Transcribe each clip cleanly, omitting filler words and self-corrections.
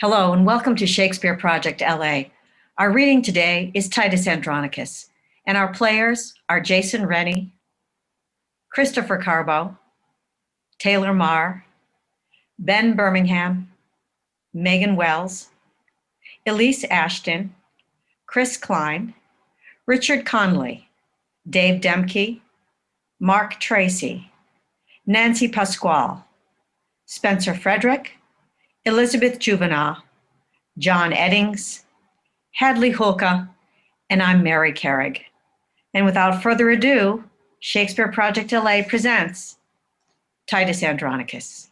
Hello and welcome to Shakespeare Project LA. Our reading today is Titus Andronicus, and our players are Jason Rennie, Christopher Carbo, Taylor Marr, Ben Birmingham, Megan Wells, Elise Ashton, Chris Klein, Richard Conley, Dave Demke, Mark Tracy, Nancy Pasquale, Spencer Frederick, Elizabeth Juvenal, John Eddings, Hadley Hulka, and I'm Mary Carrig. And without further ado, Shakespeare Project LA presents Titus Andronicus.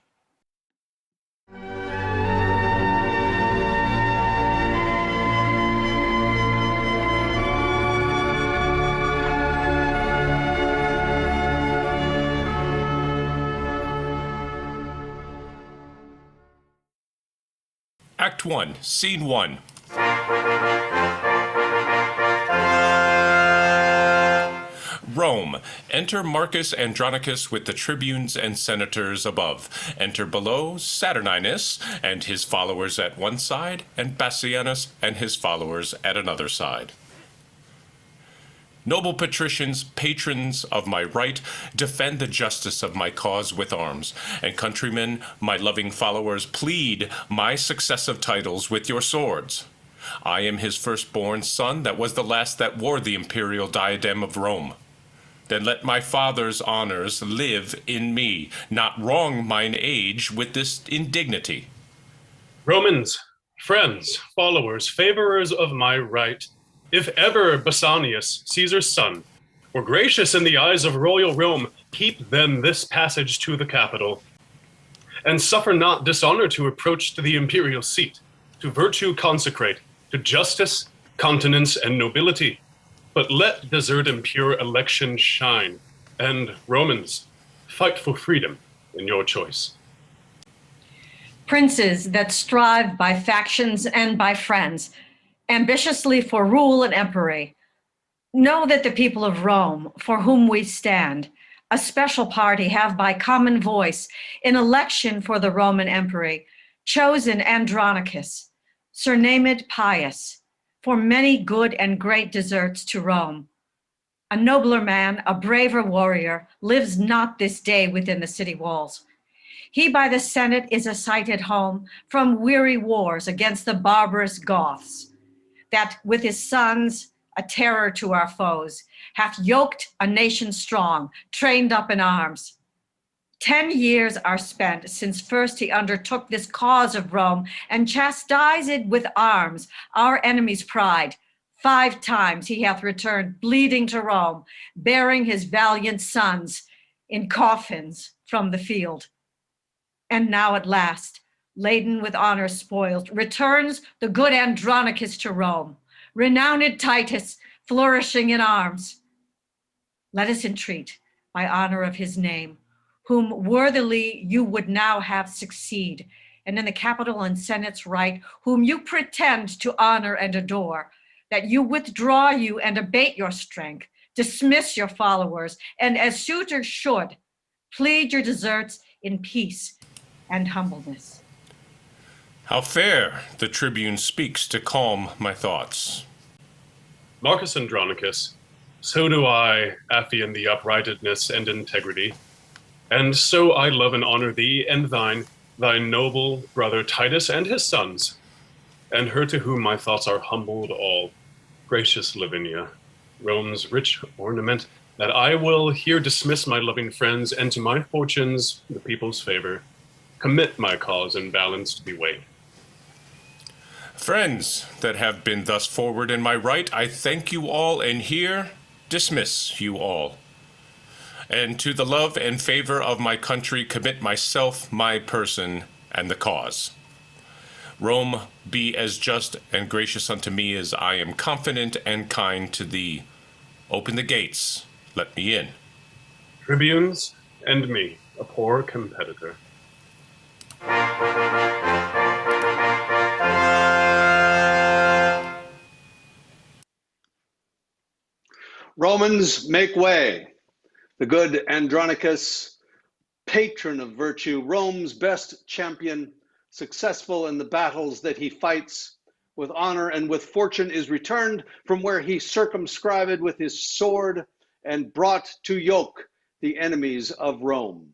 Act 1, Scene 1. Rome. Enter Marcus Andronicus with the tribunes and senators above. Enter below Saturninus and his followers at one side, and Bassianus and his followers at another side. Noble patricians, patrons of my right, defend the justice of my cause with arms, and countrymen, my loving followers, plead my successive titles with your swords. I am his firstborn son, that was the last that wore the imperial diadem of Rome. Then let my father's honors live in me, not wrong mine age with this indignity. Romans, friends, followers, favorers of my right, if ever Bassianus, Caesar's son, were gracious in the eyes of royal Rome, keep then this passage to the Capitol, and suffer not dishonor to approach to the imperial seat, to virtue consecrate, to justice, continence, and nobility. But let desert impure election shine, and Romans, fight for freedom in your choice. Princes that strive by factions and by friends, ambitiously for rule and empery, know that the people of Rome, for whom we stand, a special party have by common voice in election for the Roman empery, chosen Andronicus, surnamed Pius, for many good and great deserts to Rome. A nobler man, a braver warrior, lives not this day within the city walls. He by the Senate is a sighted home from weary wars against the barbarous Goths, that with his sons, a terror to our foes, hath yoked a nation strong, trained up in arms. 10 years are spent since first he undertook this cause of Rome, and chastised with arms our enemy's pride. 5 times he hath returned bleeding to Rome, bearing his valiant sons in coffins from the field. And now at last, laden with honor spoiled, returns the good Andronicus to Rome, renowned Titus, flourishing in arms. Let us entreat, by honor of his name, whom worthily you would now have succeed, and in the Capitol and Senate's right, whom you pretend to honor and adore, that you withdraw you and abate your strength, dismiss your followers, and as suitors should, plead your deserts in peace and humbleness. How fair the tribune speaks to calm my thoughts. Marcus Andronicus, so do I affian the uprightness and integrity, and so I love and honor thee and thine, thy noble brother Titus and his sons, and her to whom my thoughts are humbled all, gracious Lavinia, Rome's rich ornament, that I will here dismiss my loving friends, and to my fortunes, the people's favor, commit my cause in balance to be weighed. Friends that have been thus forward in my right, I thank you all, and here dismiss you all. And to the love and favor of my country commit myself, my person, and the cause. Rome, be as just and gracious unto me as I am confident and kind to thee. Open the gates, let me in. Tribunes and me, a poor competitor. Romans, make way. The good Andronicus, patron of virtue, Rome's best champion, successful in the battles that he fights, with honor and with fortune is returned from where he circumscribed with his sword and brought to yoke the enemies of Rome.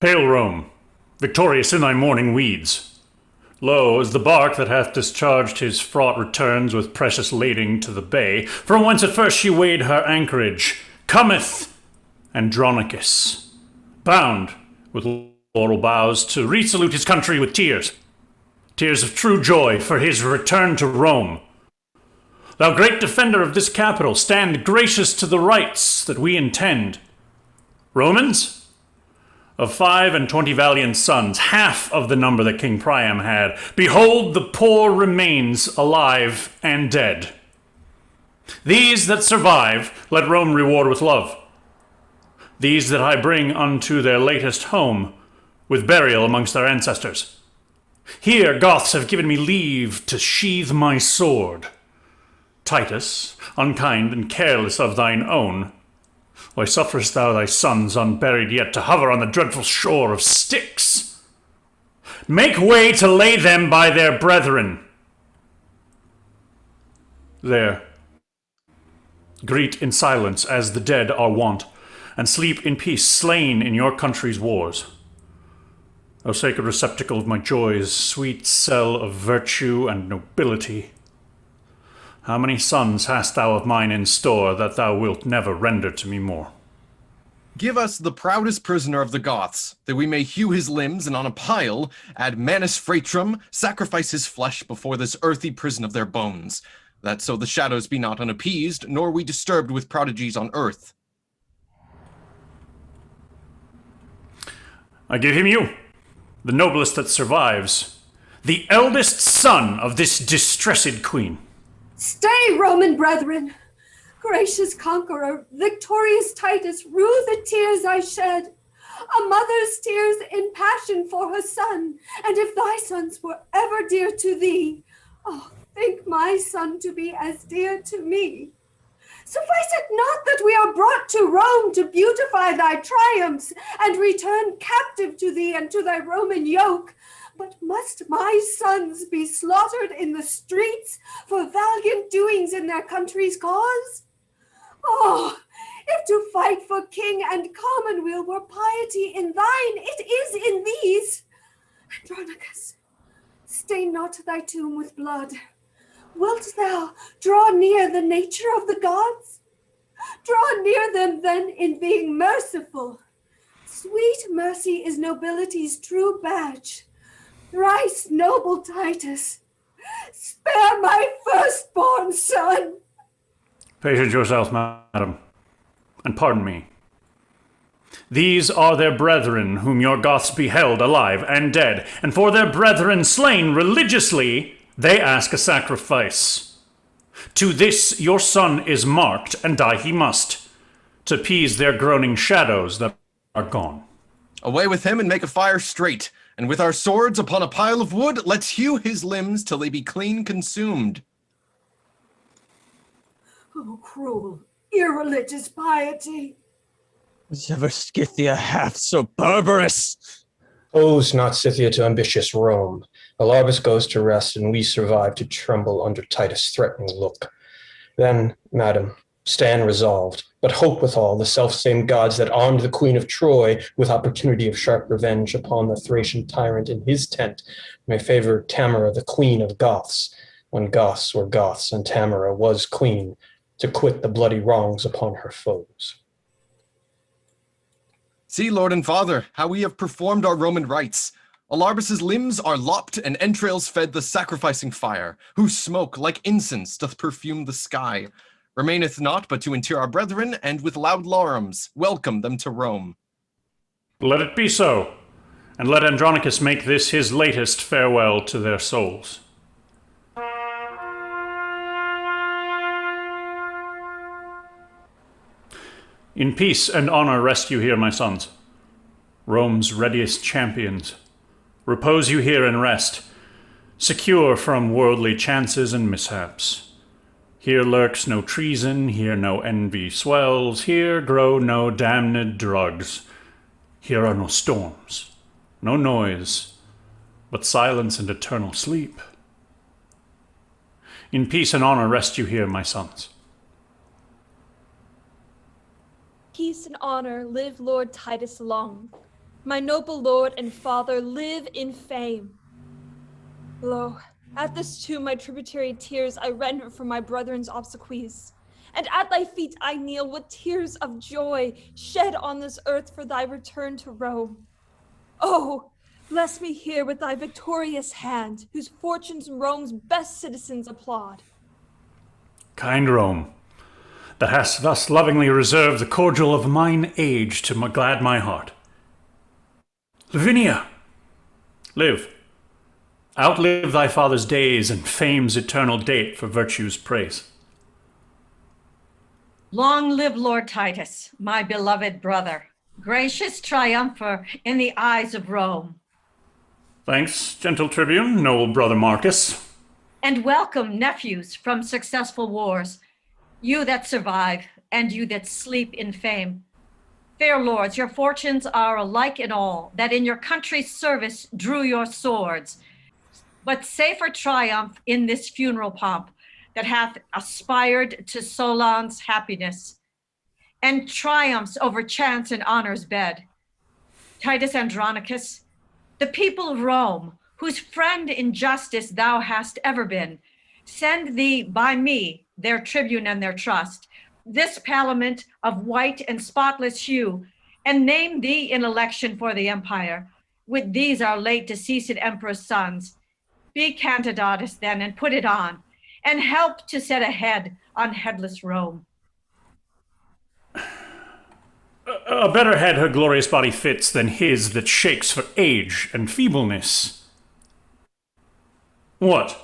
Hail Rome, victorious in thy morning weeds. Lo, as the bark that hath discharged his fraught returns with precious lading to the bay, from whence at first she weighed her anchorage, cometh Andronicus, bound with laurel boughs to resalute his country with tears, tears of true joy for his return to Rome. Thou great defender of this capital, stand gracious to the rights that we intend. Romans, of 25 valiant sons, half of the number that King Priam had, behold the poor remains alive and dead. These that survive, let Rome reward with love. These that I bring unto their latest home, with burial amongst their ancestors. Here Goths have given me leave to sheathe my sword. Titus, unkind and careless of thine own, why sufferest thou thy sons unburied yet to hover on the dreadful shore of Styx? Make way to lay them by their brethren. There, greet in silence as the dead are wont, and sleep in peace, slain in your country's wars. O sacred receptacle of my joys, sweet cell of virtue and nobility, how many sons hast thou of mine in store that thou wilt never render to me more? Give us the proudest prisoner of the Goths, that we may hew his limbs, and on a pile add manus fratrum, sacrifice his flesh before this earthy prison of their bones, that so the shadows be not unappeased, nor we disturbed with prodigies on earth. I give him you, the noblest that survives, the eldest son of this distressed queen. Stay, Roman brethren! Gracious conqueror, victorious Titus, rue the tears I shed. A mother's tears in passion for her son, and if thy sons were ever dear to thee, oh, think my son to be as dear to me. Suffice it not that we are brought to Rome to beautify thy triumphs and return captive to thee and to thy Roman yoke, but must my sons be slaughtered in the streets for valiant doings in their country's cause? Oh, if to fight for king and commonweal were piety in thine, it is in these. Andronicus, stain not thy tomb with blood. Wilt thou draw near the nature of the gods? Draw near them then in being merciful. Sweet mercy is nobility's true badge. Thrice noble Titus, spare my firstborn son. Patient yourself, madam, and pardon me. These are their brethren whom your Goths beheld alive and dead, and for their brethren slain religiously, they ask a sacrifice. To this your son is marked, and die he must, to appease their groaning shadows that are gone. Away with him and make a fire straight, and with our swords upon a pile of wood, let's hew his limbs till they be clean consumed. Oh, cruel, irreligious piety. Was ever Scythia half so barbarous? Owes not Scythia to ambitious Rome. Alarbus goes to rest, and we survive to tremble under Titus' threatening look. Then, madam, stand resolved, but hope withal the selfsame gods that armed the queen of Troy with opportunity of sharp revenge upon the Thracian tyrant in his tent may favor Tamara, the queen of Goths, when Goths were Goths and Tamara was queen, to quit the bloody wrongs upon her foes. See, Lord and Father, how we have performed our Roman rites. Alarbus' limbs are lopped and entrails fed the sacrificing fire, whose smoke, like incense, doth perfume the sky. Remaineth not but to inter our brethren, and with loud laurums welcome them to Rome. Let it be so, and let Andronicus make this his latest farewell to their souls. In peace and honor rest you here, my sons, Rome's readiest champions. Repose you here and rest, secure from worldly chances and mishaps. Here lurks no treason, here no envy swells, here grow no damned drugs. Here are no storms, no noise, but silence and eternal sleep. In peace and honor rest you here, my sons. Peace and honor live Lord Titus long. My noble lord and father live in fame. Lo, at this tomb my tributary tears I render for my brethren's obsequies. And at thy feet I kneel with tears of joy shed on this earth for thy return to Rome. Oh, bless me here with thy victorious hand, whose fortunes Rome's best citizens applaud. Kind Rome, that hast thus lovingly reserved the cordial of mine age to glad my heart. Lavinia, live. Outlive thy father's days and fame's eternal date for virtue's praise. Long live Lord Titus, my beloved brother, gracious triumpher in the eyes of Rome. Thanks, gentle tribune, noble brother Marcus. And welcome, nephews from successful wars, you that survive and you that sleep in fame. Fair lords, your fortunes are alike in all, that in your country's service drew your swords. But safer triumph in this funeral pomp that hath aspired to Solon's happiness, and triumphs over chance and honor's bed. Titus Andronicus, the people of Rome, whose friend in justice thou hast ever been, send thee by me their tribune and their trust, this palament of white and spotless hue, and name thee in election for the empire, with these our late deceased emperor's sons. Be candidatus then, and put it on, and help to set a head on headless Rome. A better head her glorious body fits than his that shakes for age and feebleness. What?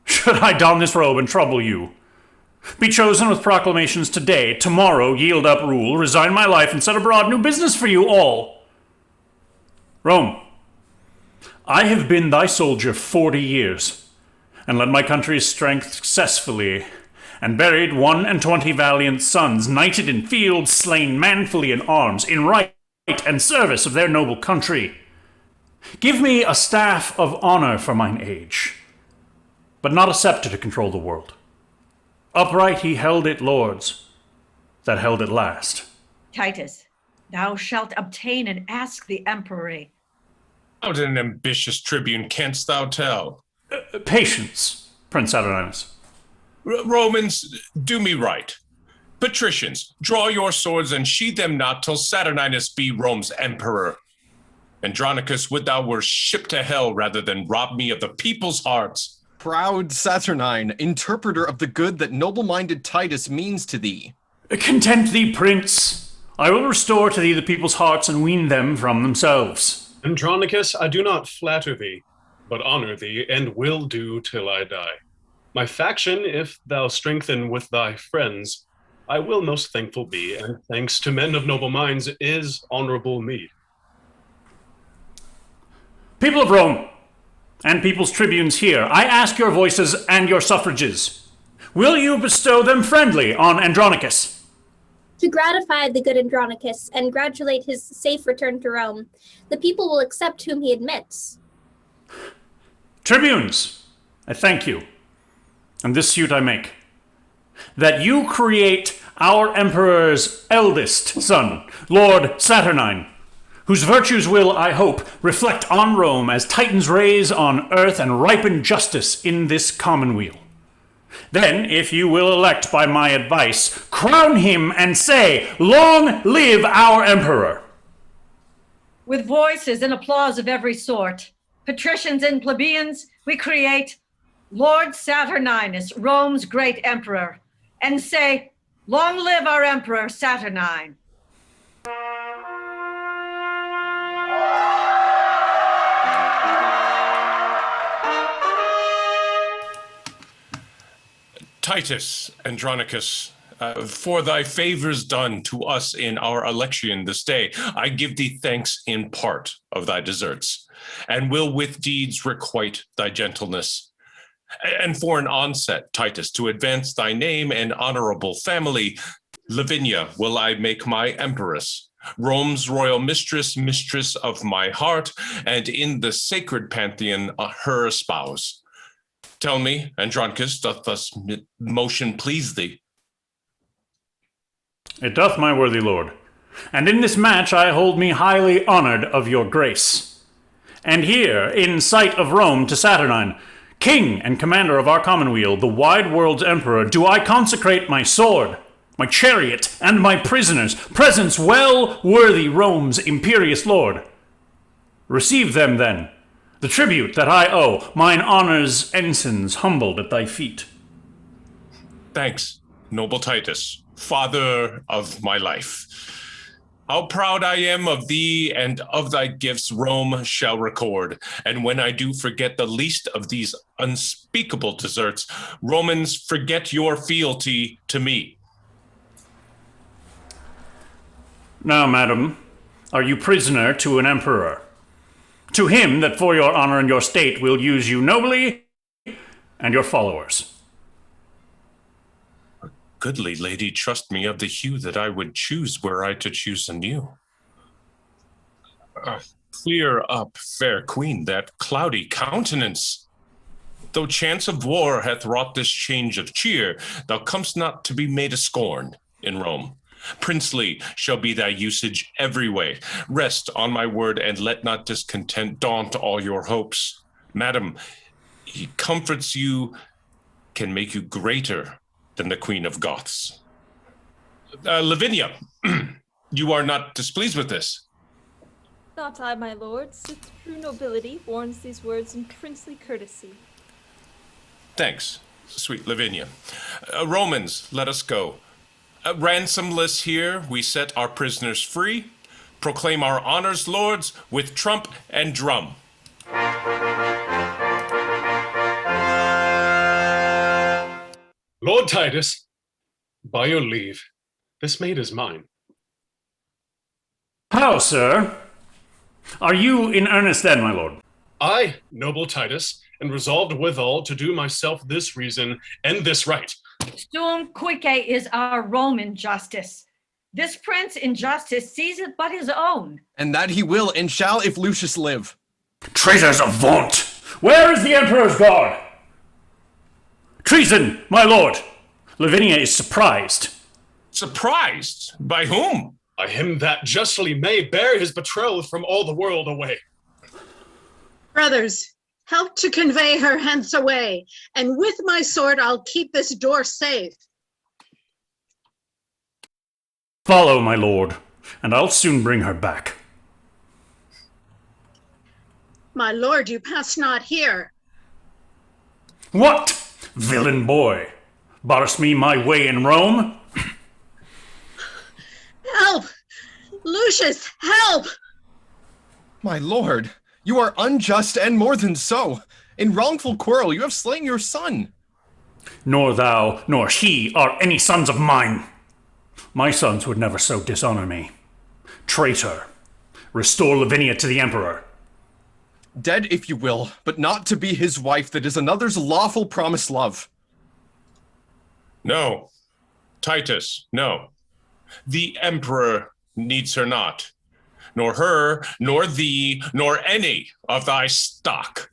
Should I don this robe and trouble you? Be chosen with proclamations today, tomorrow yield up rule, resign my life, and set abroad new business for you all? Rome, I have been thy soldier 40 years, and led my country's strength successfully, and buried 21 valiant sons, knighted in field, slain manfully in arms, in right and service of their noble country. Give me a staff of honor for mine age, but not a scepter to control the world. Upright he held it, lords, that held it last. Titus, thou shalt obtain and ask the empery. Out an ambitious tribune canst thou tell? Patience, Prince Andronicus. Romans, do me right. Patricians, draw your swords and sheathe them not till Saturninus be Rome's emperor. Andronicus, would thou were shipped to hell rather than rob me of the people's hearts. Proud Saturnine, interpreter of the good that noble-minded Titus means to thee. Content thee, prince. I will restore to thee the people's hearts and wean them from themselves. Andronicus, I do not flatter thee, but honor thee, and will do till I die. My faction, if thou strengthen with thy friends, I will most thankful be, and thanks to men of noble minds is honorable meed. People of Rome, and people's tribunes here, I ask your voices and your suffrages. Will you bestow them friendly on Andronicus? To gratify the good Andronicus and congratulate his safe return to Rome, the people will accept whom he admits. Tribunes, I thank you, and this suit I make, that you create our emperor's eldest son, Lord Saturnine, whose virtues will, I hope, reflect on Rome as Titan's rays on earth and ripen justice in this commonweal. Then, if you will elect by my advice, crown him and say, "Long live our emperor!" With voices and applause of every sort, patricians and plebeians, we create Lord Saturninus, Rome's great emperor, and say, "Long live our emperor Saturnine." Titus Andronicus, for thy favors done to us in our election this day, I give thee thanks in part of thy deserts, and will with deeds requite thy gentleness. And for an onset, Titus, to advance thy name and honorable family, Lavinia will I make my empress, Rome's royal mistress, mistress of my heart, and in the sacred pantheon her espouse. Tell me, Andronicus, doth thus motion please thee? It doth, my worthy lord. And in this match I hold me highly honored of your grace. And here, in sight of Rome to Saturnine, king and commander of our commonweal, the wide world's emperor, do I consecrate my sword, my chariot, and my prisoners, presents well worthy Rome's imperious lord. Receive them then, the tribute that I owe, mine honor's ensigns humbled at thy feet. Thanks, noble Titus, father of my life. How proud I am of thee and of thy gifts Rome shall record. And when I do forget the least of these unspeakable deserts, Romans, forget your fealty to me. Now, madam, are you prisoner to an emperor? To him that for your honor and your state will use you nobly and your followers. Goodly lady, trust me of the hue that I would choose were I to choose anew. Clear up, fair queen, that cloudy countenance. Though chance of war hath wrought this change of cheer, thou comest not to be made a scorn in Rome. Princely shall be thy usage every way. Rest on my word, and let not discontent daunt all your hopes. Madam, he comforts you, can make you greater than the Queen of Goths. Lavinia, you are not displeased with this? Not I, my lords. With true nobility warns these words in princely courtesy. Thanks, sweet Lavinia. Romans, let us go. Ransomless here, we set our prisoners free, proclaim our honors, lords, with trump and drum. Lord Titus, by your leave, this maid is mine. How, sir? Are you in earnest then, my lord? I, noble Titus, and resolved withal to do myself this reason and this right. Sum cuique is our Roman justice. This prince in justice sees it but his own. And that he will and shall if Lucius live. Traitors avaunt! Where is the emperor's guard? Treason, my lord! Lavinia is surprised. Surprised? By whom? By him that justly may bear his betrothed from all the world away. Brothers, help to convey her hence away, and with my sword I'll keep this door safe. Follow, my lord, and I'll soon bring her back. My lord, you pass not here. What, villain boy? Barst me my way in Rome? Help! Lucius, help! My lord, you are unjust and more than so. In wrongful quarrel, you have slain your son. Nor thou, nor he are any sons of mine. My sons would never so dishonor me. Traitor, restore Lavinia to the emperor. Dead if you will, but not to be his wife that is another's lawful promised love. No, Titus, no. The emperor needs her not, nor her, nor thee, nor any of thy stock.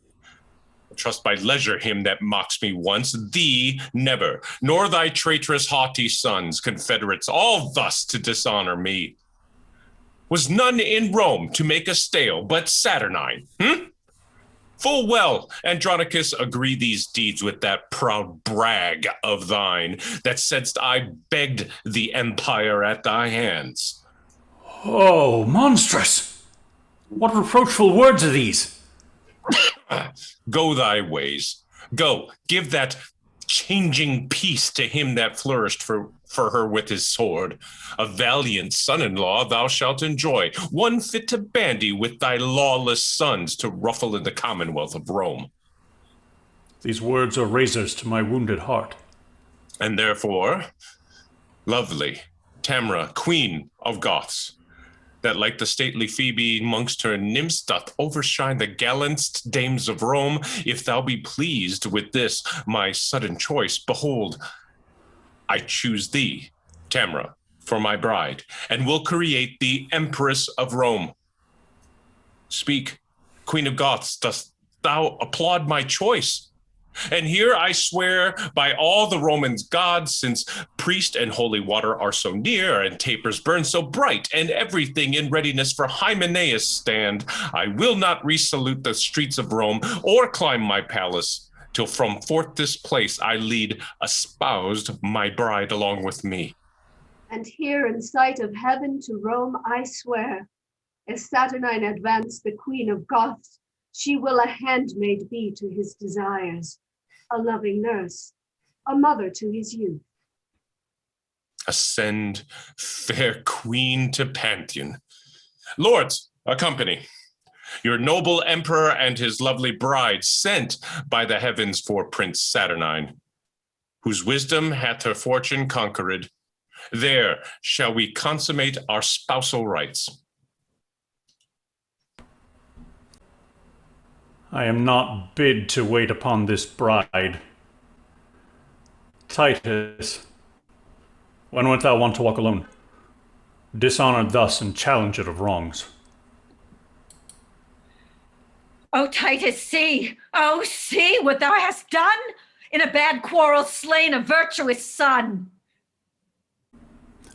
Trust by leisure him that mocks me once, thee never, nor thy traitorous haughty sons, confederates, all thus to dishonor me. Was none in Rome to make a stale but Saturnine, Full well, Andronicus, agree these deeds with that proud brag of thine, that saidst I begged the empire at thy hands. Oh, monstrous! What reproachful words are these? Go thy ways. Go, give that changing peace to him that flourished for her with his sword. A valiant son-in-law thou shalt enjoy, one fit to bandy with thy lawless sons to ruffle in the commonwealth of Rome. These words are razors to my wounded heart. And therefore, lovely Tamra, queen of Goths, that like the stately Phoebe mongst her nymphs doth overshine the gallant'st dames of Rome, if thou be pleased with this my sudden choice, behold, I choose thee, Tamra, for my bride, and will create thee Empress of Rome. Speak, Queen of Goths, dost thou applaud my choice? And here I swear by all the Romans' gods, since priest and holy water are so near, and tapers burn so bright, and everything in readiness for Hymenaeus stand, I will not resalute the streets of Rome, or climb my palace, till from forth this place I lead espoused my bride along with me. And here in sight of heaven to Rome I swear, as Saturnine advanced the Queen of Goths, she will a handmaid be to his desires, a loving nurse, a mother to his youth. Ascend, fair queen, to Pantheon. Lords, accompany your noble emperor and his lovely bride, sent by the heavens for Prince Saturnine, whose wisdom hath her fortune conquered. There shall we consummate our spousal rights. I am not bid to wait upon this bride. Titus, when wilt thou want to walk alone, dishonored thus and challenged of wrongs? O Titus, see, oh, see what thou hast done! In a bad quarrel slain a virtuous son.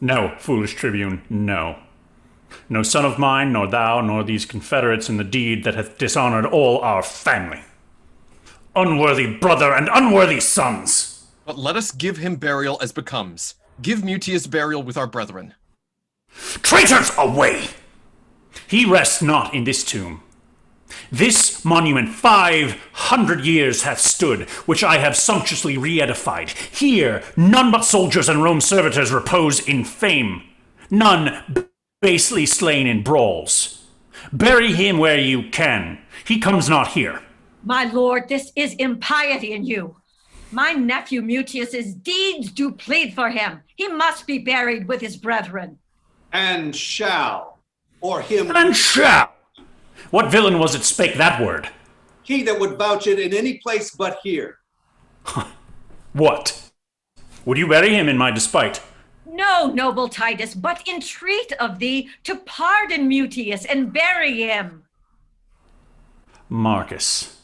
No, foolish tribune, no. No son of mine, nor thou, nor these confederates in the deed that hath dishonored all our family. Unworthy brother and unworthy sons! But let us give him burial as becomes. Give Mutius burial with our brethren. Traitors, away! He rests not in this tomb. This monument 500 years hath stood, which I have sumptuously re-edified. Here none but soldiers and Rome servitors repose in fame, none basely slain in brawls. Bury him where you can. He comes not here. My lord, this is impiety in you. My nephew Mutius's deeds do plead for him. He must be buried with his brethren. And shall, or him. And shall. What villain was it spake that word? He that would vouch it in any place but here. What? Would you bury him in my despite? No, noble Titus, but entreat of thee to pardon Mutius and bury him. Marcus,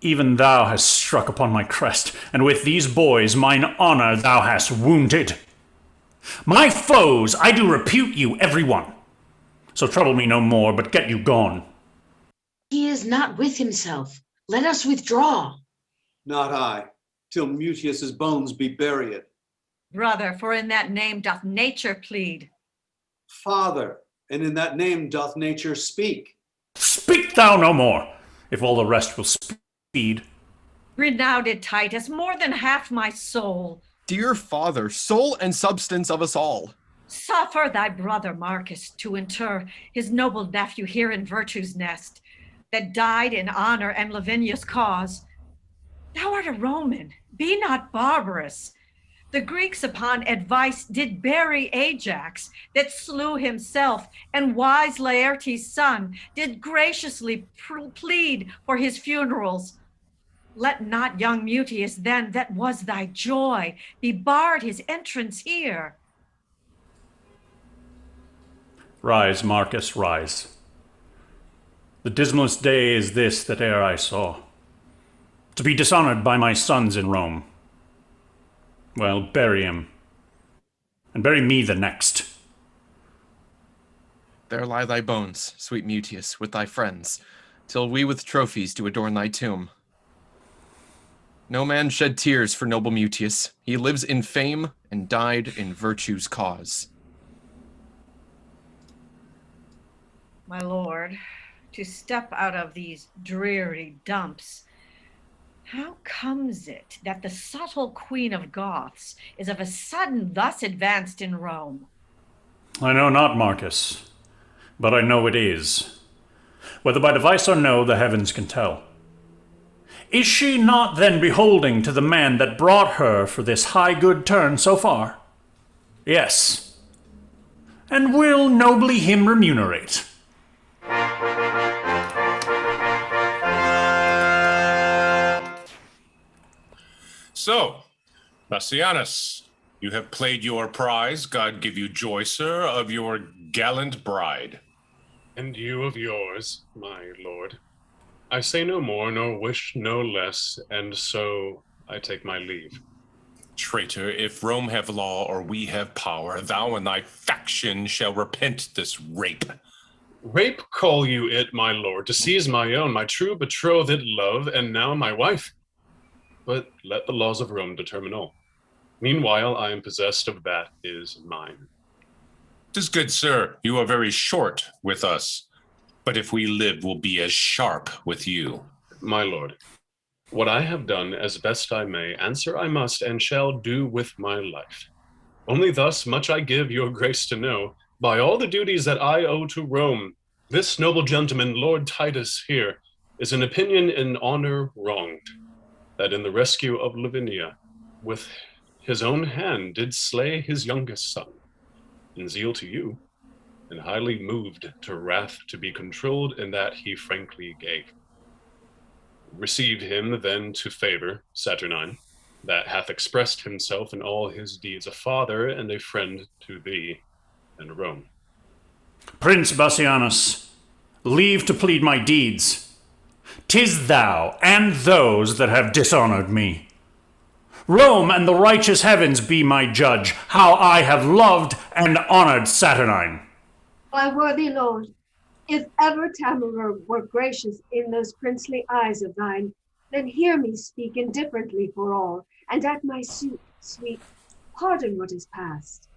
even thou hast struck upon my crest, and with these boys mine honor thou hast wounded. My foes, I do repute you, every one. So trouble me no more, but get you gone. He is not with himself. Let us withdraw. Not I, till Mutius's bones be buried. Brother, for in that name doth nature plead. Father, and in that name doth nature speak. Speak thou no more, if all the rest will speed. Renowned Titus, more than half my soul. Dear father, soul and substance of us all. Suffer thy brother Marcus to inter his noble nephew here in virtue's nest, that died in honor and Lavinia's cause. Thou art a Roman, be not barbarous. The Greeks upon advice did bury Ajax, that slew himself, and wise Laertes' son did graciously plead for his funerals. Let not young Mutius then, that was thy joy, be barred his entrance here. Rise, Marcus, rise. The dismalest day is this that e'er I saw, to be dishonored by my sons in Rome. Well, bury him, and bury me the next. There lie thy bones, sweet Mutius, with thy friends, till we with trophies do adorn thy tomb. No man shed tears for noble Mutius. He lives in fame and died in virtue's cause. My lord, to step out of these dreary dumps, how comes it that the subtle Queen of Goths is of a sudden thus advanced in Rome? I know not, Marcus, but I know it is. Whether by device or no, the heavens can tell. Is she not then beholding to the man that brought her for this high good turn so far? Yes. and will nobly him remunerate. So, Bassianus, you have played your prize. God give you joy, sir, of your gallant bride. And you of yours, my lord. I say no more, nor wish no less, and so I take my leave. Traitor, if Rome have law or we have power, thou and thy faction shall repent this rape. Rape call you it, my lord, to seize my own, my true betrothed love, and now my wife. But let the laws of Rome determine all. Meanwhile, I am possessed of that is mine. 'Tis good, sir. You are very short with us, but if we live, we'll be as sharp with you. My lord, what I have done as best I may, answer I must and shall do with my life. Only thus much I give your grace to know, by all the duties that I owe to Rome, this noble gentleman, Lord Titus here, is in opinion and honor wronged, that in the rescue of Lavinia, with his own hand did slay his youngest son, in zeal to you, and highly moved to wrath to be controlled in that he frankly gave. Received him then to favor, Saturnine, that hath expressed himself in all his deeds, a father and a friend to thee and Rome. Prince Bassianus, leave to plead my deeds. 'Tis thou and those that have dishonored me. Rome and the righteous heavens be my judge, how I have loved and honored Saturnine. My worthy lord, if ever Tamara were gracious in those princely eyes of thine, then hear me speak indifferently for all, and at my suit, sweet, pardon what is past.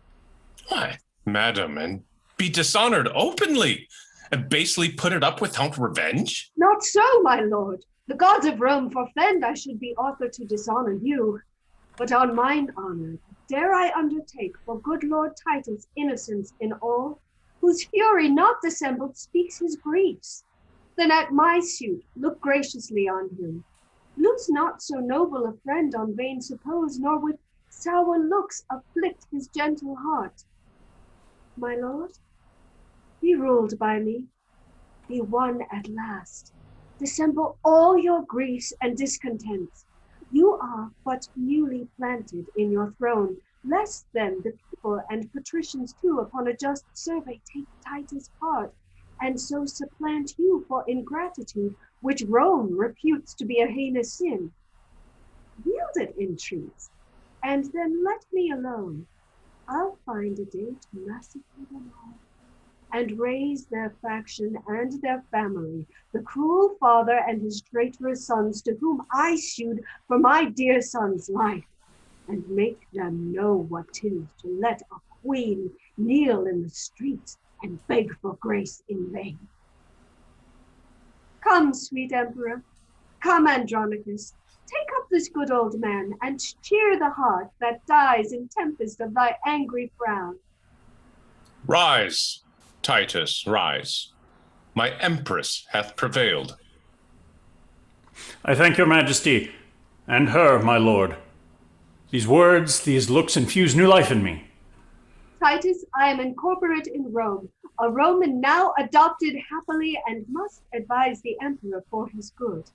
Why, madam, and be dishonored openly, and basely put it up without revenge? Not so, my lord. The gods of Rome forfend I should be author to dishonor you. But on mine honor, dare I undertake for good Lord Titus' innocence in all, whose fury not dissembled speaks his griefs. Then at my suit look graciously on him. Lose not so noble a friend on vain suppose, nor with sour looks afflict his gentle heart. My lord, be ruled by me, be won at last. Dissemble all your griefs and discontents. You are but newly planted in your throne, lest then the people and patricians too upon a just survey take Titus' part, and so supplant you for ingratitude, which Rome reputes to be a heinous sin. Yield it, entreat, and then let me alone. I'll find a day to massacre them all, and raise their faction and their family, the cruel father and his traitorous sons to whom I sued for my dear son's life, and make them know what 'tis to let a queen kneel in the streets and beg for grace in vain. Come, sweet emperor, come, Andronicus, take up this good old man, and cheer the heart that dies in tempest of thy angry frown. Rise, Titus, rise. My empress hath prevailed. I thank your majesty, and her, my lord. These words, these looks infuse new life in me. Titus, I am incorporate in Rome, a Roman now adopted happily, and must advise the emperor for his good.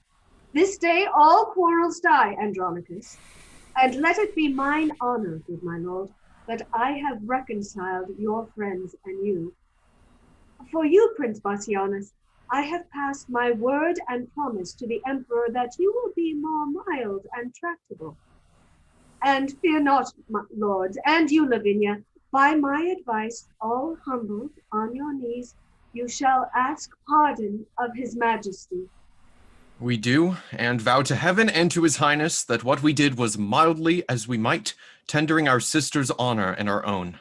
This day all quarrels die, Andronicus, and let it be mine honor, good my lord, that I have reconciled your friends and you. For you, Prince Bassianus, I have passed my word and promise to the emperor that you will be more mild and tractable. And fear not, my lords, and you, Lavinia, by my advice, all humbled on your knees, you shall ask pardon of his majesty. We do, and vow to heaven and to his highness that what we did was mildly as we might, tendering our sister's honor and our own.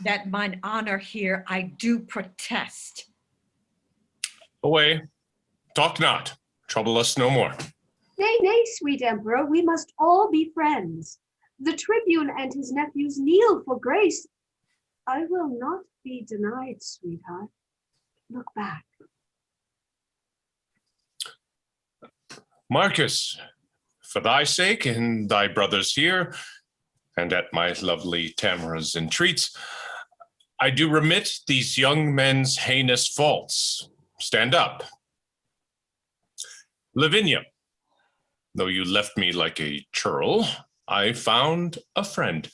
That mine honor here I do protest. Away, talk not, trouble us no more. Nay, nay, sweet emperor, we must all be friends. The tribune and his nephews kneel for grace. I will not be denied, sweetheart. Look back. Marcus, for thy sake and thy brothers here, and at my lovely Tamara's entreats, I do remit these young men's heinous faults. Stand up. Lavinia, though you left me like a churl, I found a friend.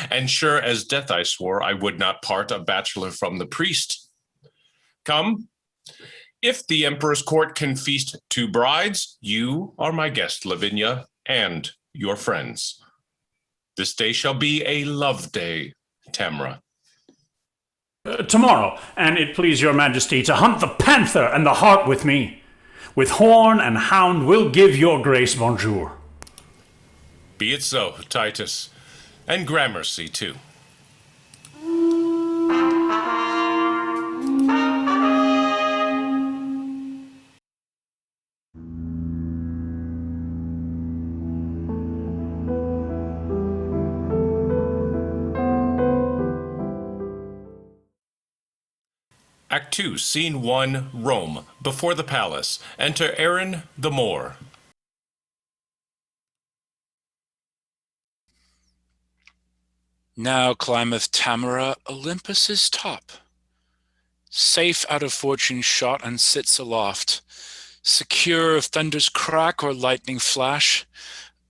And sure as death I swore I would not part a bachelor from the priest. Come, if the emperor's court can feast 2 brides, you are my guest, Lavinia, and your friends. This day shall be a love day, Tamra. Tomorrow, and it please your majesty to hunt the panther and the hart with me. With horn and hound will give your grace bonjour. Be it so, Titus, and Gramercy too. Act 2, Scene 1, Rome, before the palace. Enter Aaron the Moor. Now climbeth Tamara Olympus's top, safe out of fortune's shot, and sits aloft, secure of thunder's crack or lightning flash,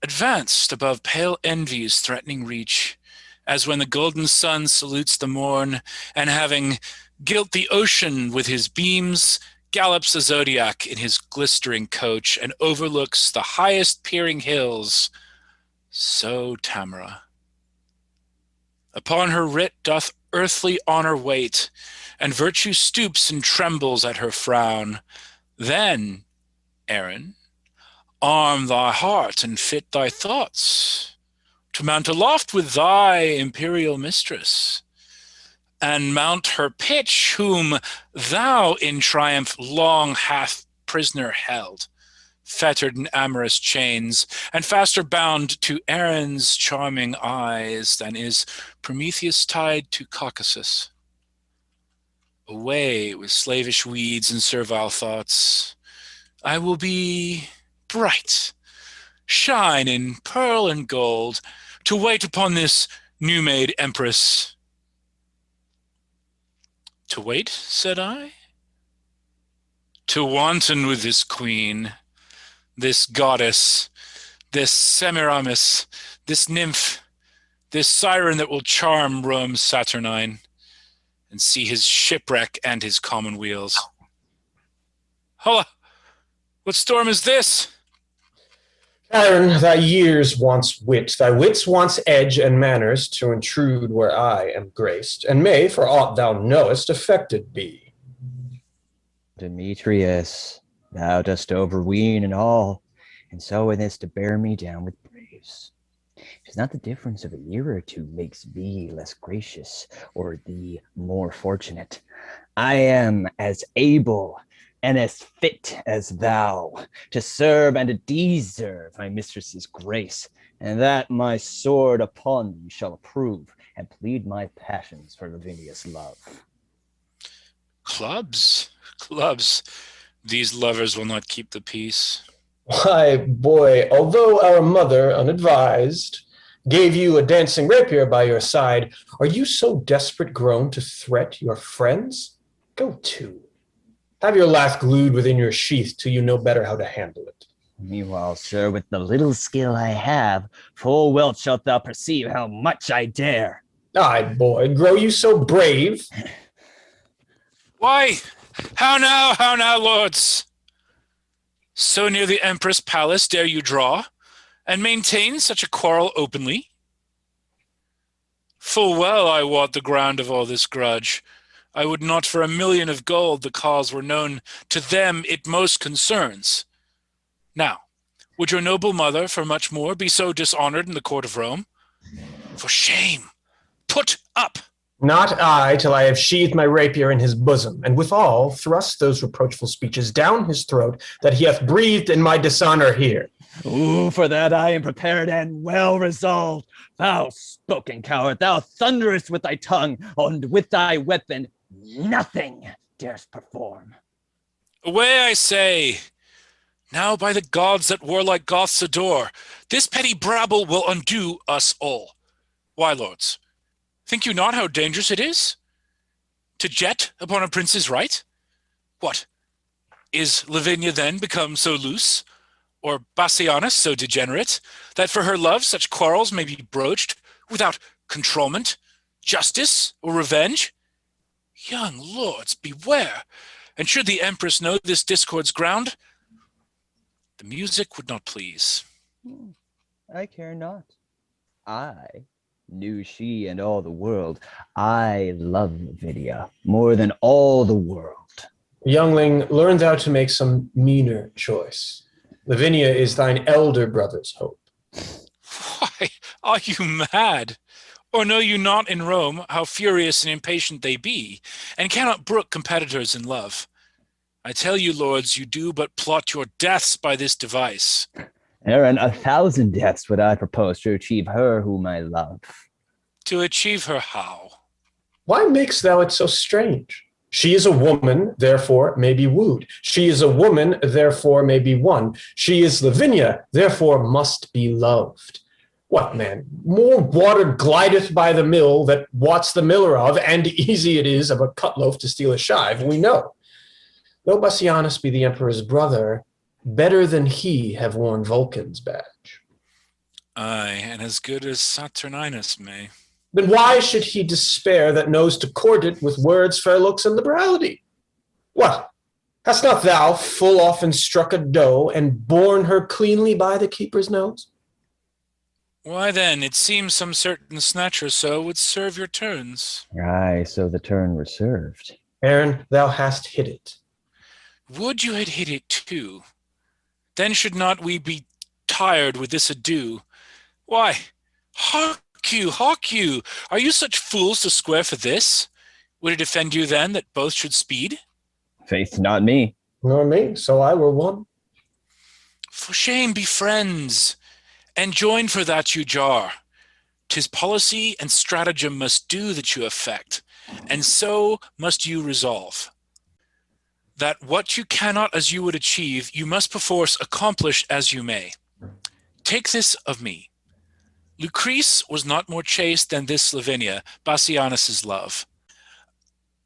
advanced above pale envy's threatening reach, as when the golden sun salutes the morn, and having gilt the ocean with his beams, gallops a zodiac in his glistering coach, and overlooks the highest peering hills. So Tamara. Upon her writ doth earthly honor wait, and virtue stoops and trembles at her frown. Then, Aaron, arm thy heart and fit thy thoughts, to mount aloft with thy imperial mistress, and mount her pitch, whom thou in triumph long hath prisoner held, fettered in amorous chains, and faster bound to Aaron's charming eyes than is Prometheus tied to Caucasus. Away with slavish weeds and servile thoughts. I will be bright, shine in pearl and gold, to wait upon this new-made empress. To wait, said I? To wanton with this queen, this goddess, this Semiramis, this nymph, this siren that will charm Rome's Saturnine, and see his shipwreck and his commonweals. Holla! What storm is this? Aaron, thy years wants wit, thy wits wants edge and manners to intrude where I am graced, and may, for aught thou knowest, affected be. Demetrius, thou dost overween in all, and so in this to bear me down with braves. 'Tis not the difference of a year or two makes thee less gracious, or thee more fortunate. I am as able and as fit as thou to serve and to deserve my mistress's grace, and that my sword upon thee shall approve and plead my passions for Lavinia's love. Clubs, clubs. These lovers will not keep the peace. Why, boy, although our mother, unadvised, gave you a dancing rapier by your side, are you so desperate grown to threat your friends? Go to. Have your laugh glued within your sheath till you know better how to handle it. Meanwhile, sir, with the little skill I have, full well shalt thou perceive how much I dare. Aye, boy, grow you so brave? Why, how now, lords? So near the Empress' palace dare you draw, and maintain such a quarrel openly? Full well I wot the ground of all this grudge. I would not for 1,000,000 of gold the cause were known to them it most concerns. Now, would your noble mother for much more be so dishonored in the court of Rome? For shame, put up. Not I, till I have sheathed my rapier in his bosom, and withal thrust those reproachful speeches down his throat that he hath breathed in my dishonor here. Ooh, for that I am prepared and well resolved. Thou spoken coward, thou thunderest with thy tongue, and with thy weapon nothing darest perform. Away, I say. Now by the gods that warlike Goths adore, this petty brabble will undo us all. Why, lords, think you not how dangerous it is? To jet upon a prince's right? What, is Lavinia then become so loose, or Bassianus so degenerate, that for her love such quarrels may be broached without controlment, justice, or revenge? Young lords, beware, and should the empress know this discord's ground, the music would not please. I care not. I knew she and all the world. I love Lavinia more than all the world. Youngling, learn thou to make some meaner choice. Lavinia is thine elder brother's hope. Why, are you mad? Or know you not in Rome how furious and impatient they be, and cannot brook competitors in love? I tell you, lords, you do but plot your deaths by this device. Aaron, 1,000 deaths would I propose to achieve her whom I love. To achieve her how? Why makest thou it so strange? She is a woman, therefore may be wooed. She is a woman, therefore may be won. She is Lavinia, therefore must be loved. What, man? More water glideth by the mill that wots the miller of, and easy it is of a cutloaf to steal a shive, we know. Though Bassianus be the emperor's brother, better than he have worn Vulcan's badge. Aye, and as good as Saturninus may. Then why should he despair that knows to court it with words, fair looks, and liberality? What? Hast not thou full often struck a doe and borne her cleanly by the keeper's nose? Why then, it seems some certain snatcher so would serve your turns. Aye, so the turn were served. Aaron, thou hast hit it. Would you had hit it too? Then should not we be tired with this ado? Why, hark you, are you such fools to square for this? Would it offend you then that both should speed? Faith, not me. Nor me, so I were one. For shame, be friends, and join for that you jar. 'Tis policy and stratagem must do that you affect, and so must you resolve. That what you cannot as you would achieve, you must perforce accomplish as you may. Take this of me. Lucrece was not more chaste than this Lavinia, Bassianus' love.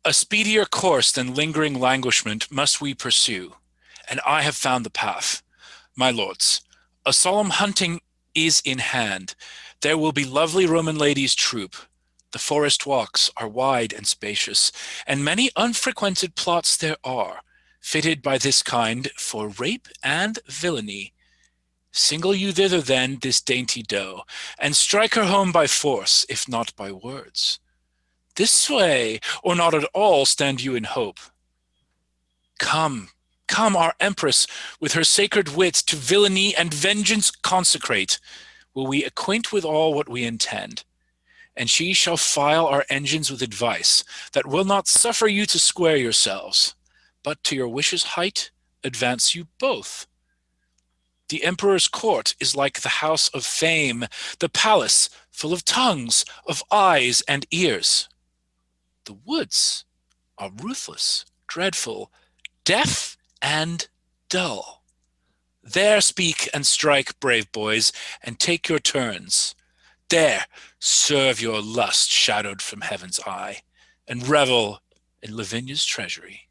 A speedier course than lingering languishment must we pursue, and I have found the path. My lords, a solemn hunting is in hand. There will be lovely Roman ladies troop. The forest walks are wide and spacious, and many unfrequented plots there are, fitted by this kind for rape and villainy. Single you thither then this dainty doe, and strike her home by force, if not by words. This way, or not at all, stand you in hope. Come, our empress, with her sacred wit to villainy and vengeance consecrate, will we acquaint with all what we intend. And she shall file our engines with advice, that will not suffer you to square yourselves, but to your wishes' height advance you both. The emperor's court is like the house of fame, the palace full of tongues, of eyes and ears. The woods are ruthless, dreadful, deaf and dull. There speak and strike, brave boys, and take your turns. There serve your lust shadowed from heaven's eye, and revel in Lavinia's treasury.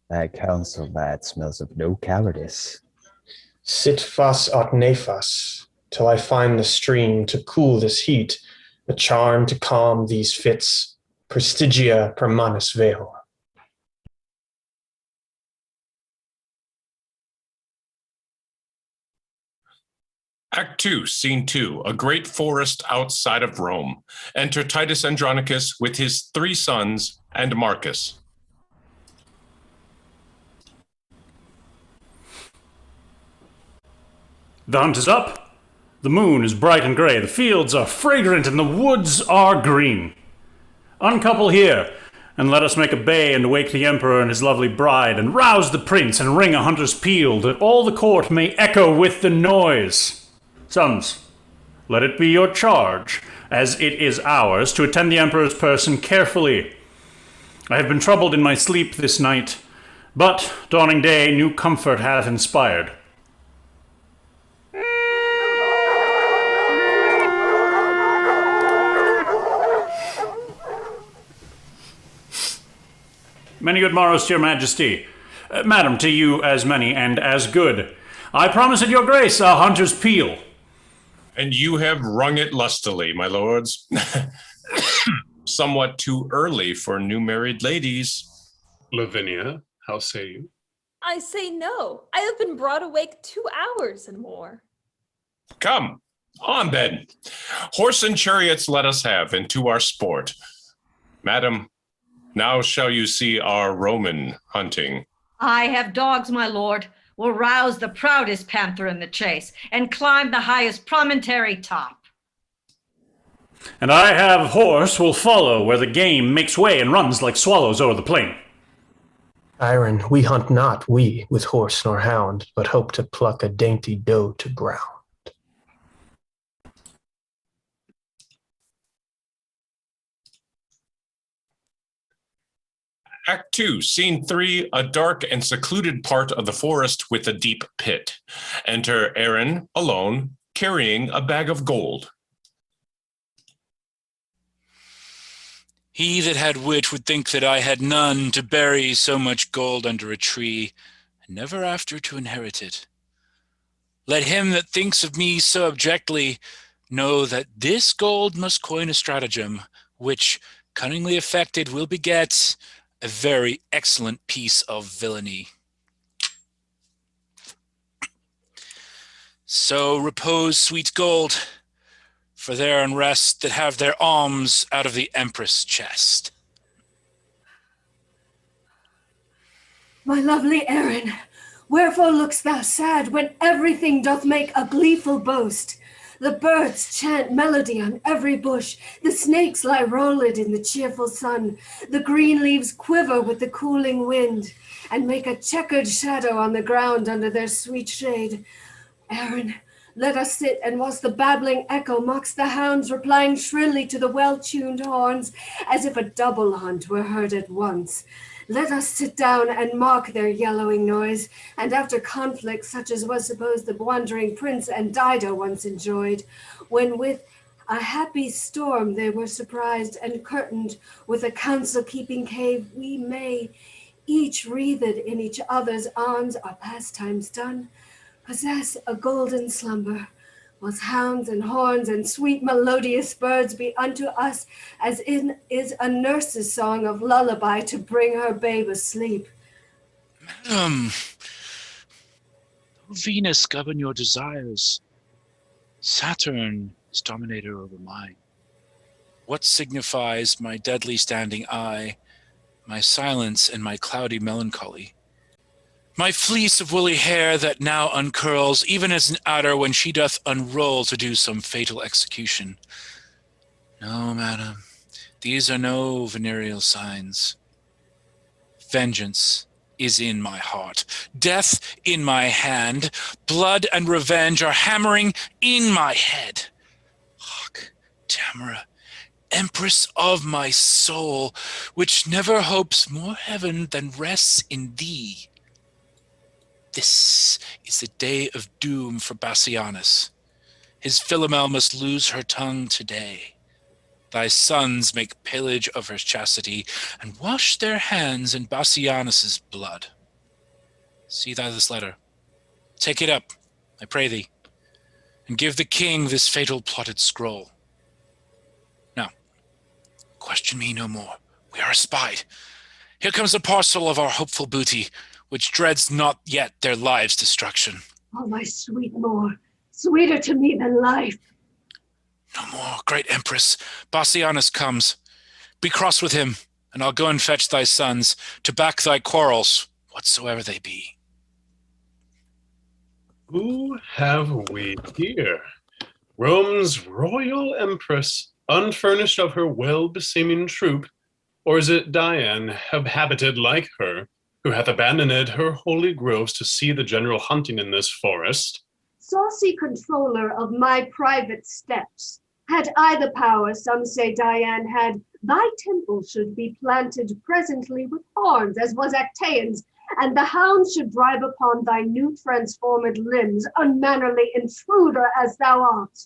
That counsel, lad, smells of no cowardice. Sit fas aut nefas, till I find the stream to cool this heat, the charm to calm these fits, prestigia per manus vehor. Act 2, Scene 2, a great forest outside of Rome. Enter Titus Andronicus with his 3 sons and Marcus. The hunt is up. The moon is bright and grey. The fields are fragrant and the woods are green. Uncouple here, and let us make a bay and wake the emperor and his lovely bride, and rouse the prince and ring a hunter's peal, that all the court may echo with the noise. Sons, let it be your charge, as it is ours, to attend the emperor's person carefully. I have been troubled in my sleep this night, but dawning day new comfort hath inspired. Many good morrows to your majesty. Madam, to you as many and as good. I promise it your grace a hunter's peal. And you have rung it lustily, my lords. Somewhat too early for new married ladies. Lavinia, how say you? I say no. I have been brought awake 2 hours and more. Come, on then. Horse and chariots let us have, and to our sport. Madam, now shall you see our Roman hunting. I have dogs, my lord, will rouse the proudest panther in the chase and climb the highest promontory top. And I have horse will follow where the game makes way and runs like swallows o'er the plain. Iron, we hunt not, we, with horse nor hound, but hope to pluck a dainty doe to ground. Act 2, Scene 3, a dark and secluded part of the forest with a deep pit. Enter Aaron, alone, carrying a bag of gold. He that had wit would think that I had none to bury so much gold under a tree, and never after to inherit it. Let him that thinks of me so abjectly know that this gold must coin a stratagem, which, cunningly effected, will beget a very excellent piece of villainy. So repose, sweet gold, for their unrest that have their alms out of the empress' chest. My lovely Aaron, wherefore look'st thou sad when everything doth make a gleeful boast? The birds chant melody on every bush, the snakes lie rolled in the cheerful sun, the green leaves quiver with the cooling wind, and make a checkered shadow on the ground under their sweet shade. Aaron, let us sit, and whilst the babbling echo mocks the hounds replying shrilly to the well-tuned horns, as if a double hunt were heard at once, let us sit down and mark their yellowing noise, and after conflict such as was supposed the wandering prince and Dido once enjoyed, when with a happy storm they were surprised and curtained with a counsel-keeping cave, we may, each wreathed in each other's arms, our pastimes done, possess a golden slumber, whilst hounds and horns and sweet melodious birds be unto us as in is a nurse's song of lullaby to bring her babe asleep. Madam, Venus govern your desires. Saturn is dominator over mine. What signifies my deadly standing eye, my silence and my cloudy melancholy? My fleece of woolly hair that now uncurls, even as an adder when she doth unroll to do some fatal execution. No, madam, these are no venereal signs. Vengeance is in my heart, death in my hand, blood and revenge are hammering in my head. Hark, Tamara, empress of my soul, which never hopes more heaven than rests in thee. This is the day of doom for Bassianus. His Philomel must lose her tongue today. Thy sons make pillage of her chastity and wash their hands in Bassianus's blood. See thou this letter. Take it up, I pray thee, and give the king this fatal plotted scroll. Now, question me no more. We are espied. Here comes a parcel of our hopeful booty, which dreads not yet their lives' destruction. Oh, my sweet Moor, sweeter to me than life. No more, great empress. Bassianus comes. Be cross with him, and I'll go and fetch thy sons to back thy quarrels, whatsoever they be. Who have we here? Rome's royal empress, unfurnished of her well-beseeming troop, or is it Diane, habited like her, who hath abandoned her holy groves to see the general hunting in this forest? Saucy controller of my private steps, had I the power, some say Diane had, thy temple should be planted presently with horns, as was Actaeon's, and the hounds should drive upon thy new transformed limbs, unmannerly intruder as thou art.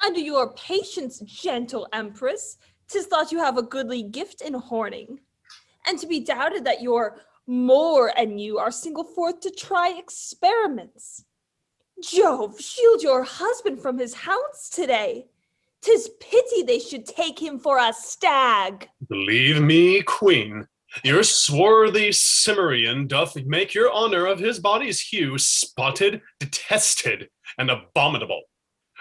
Under your patience, gentle empress, 'tis thought you have a goodly gift in horning. and to be doubted that your Moor and you are single forth to try experiments. Jove, shield your husband from his hounds today. 'Tis pity they should take him for a stag. Believe me, queen, your swarthy Cimmerian doth make your honor of his body's hue spotted, detested, and abominable.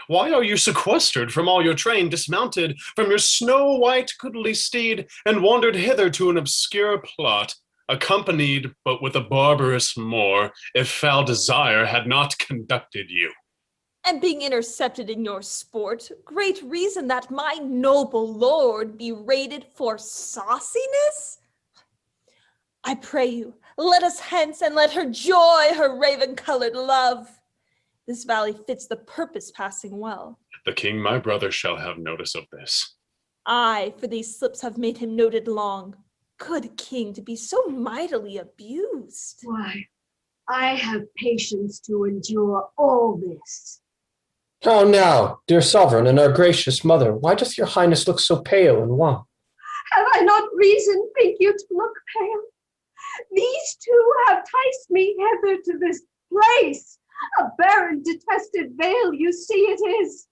Why are you sequestered from all your train, dismounted from your snow-white goodly steed, and wandered hither to an obscure plot, accompanied but with a barbarous Moor, if foul desire had not conducted you? And being intercepted in your sport, great reason that my noble lord be rated for sauciness? I pray you, let us hence, and let her joy her raven-colored love. This valley fits the purpose passing well. The king my brother shall have notice of this. I, for these slips, have made him noted long. Good king, to be so mightily abused. Why, I have patience to endure all this. How now, dear sovereign and our gracious mother, why doth your highness look so pale and wan? Have I not reason, think you, to look pale? These two have ticed me hither to this place. A barren, detested vale, you see it is.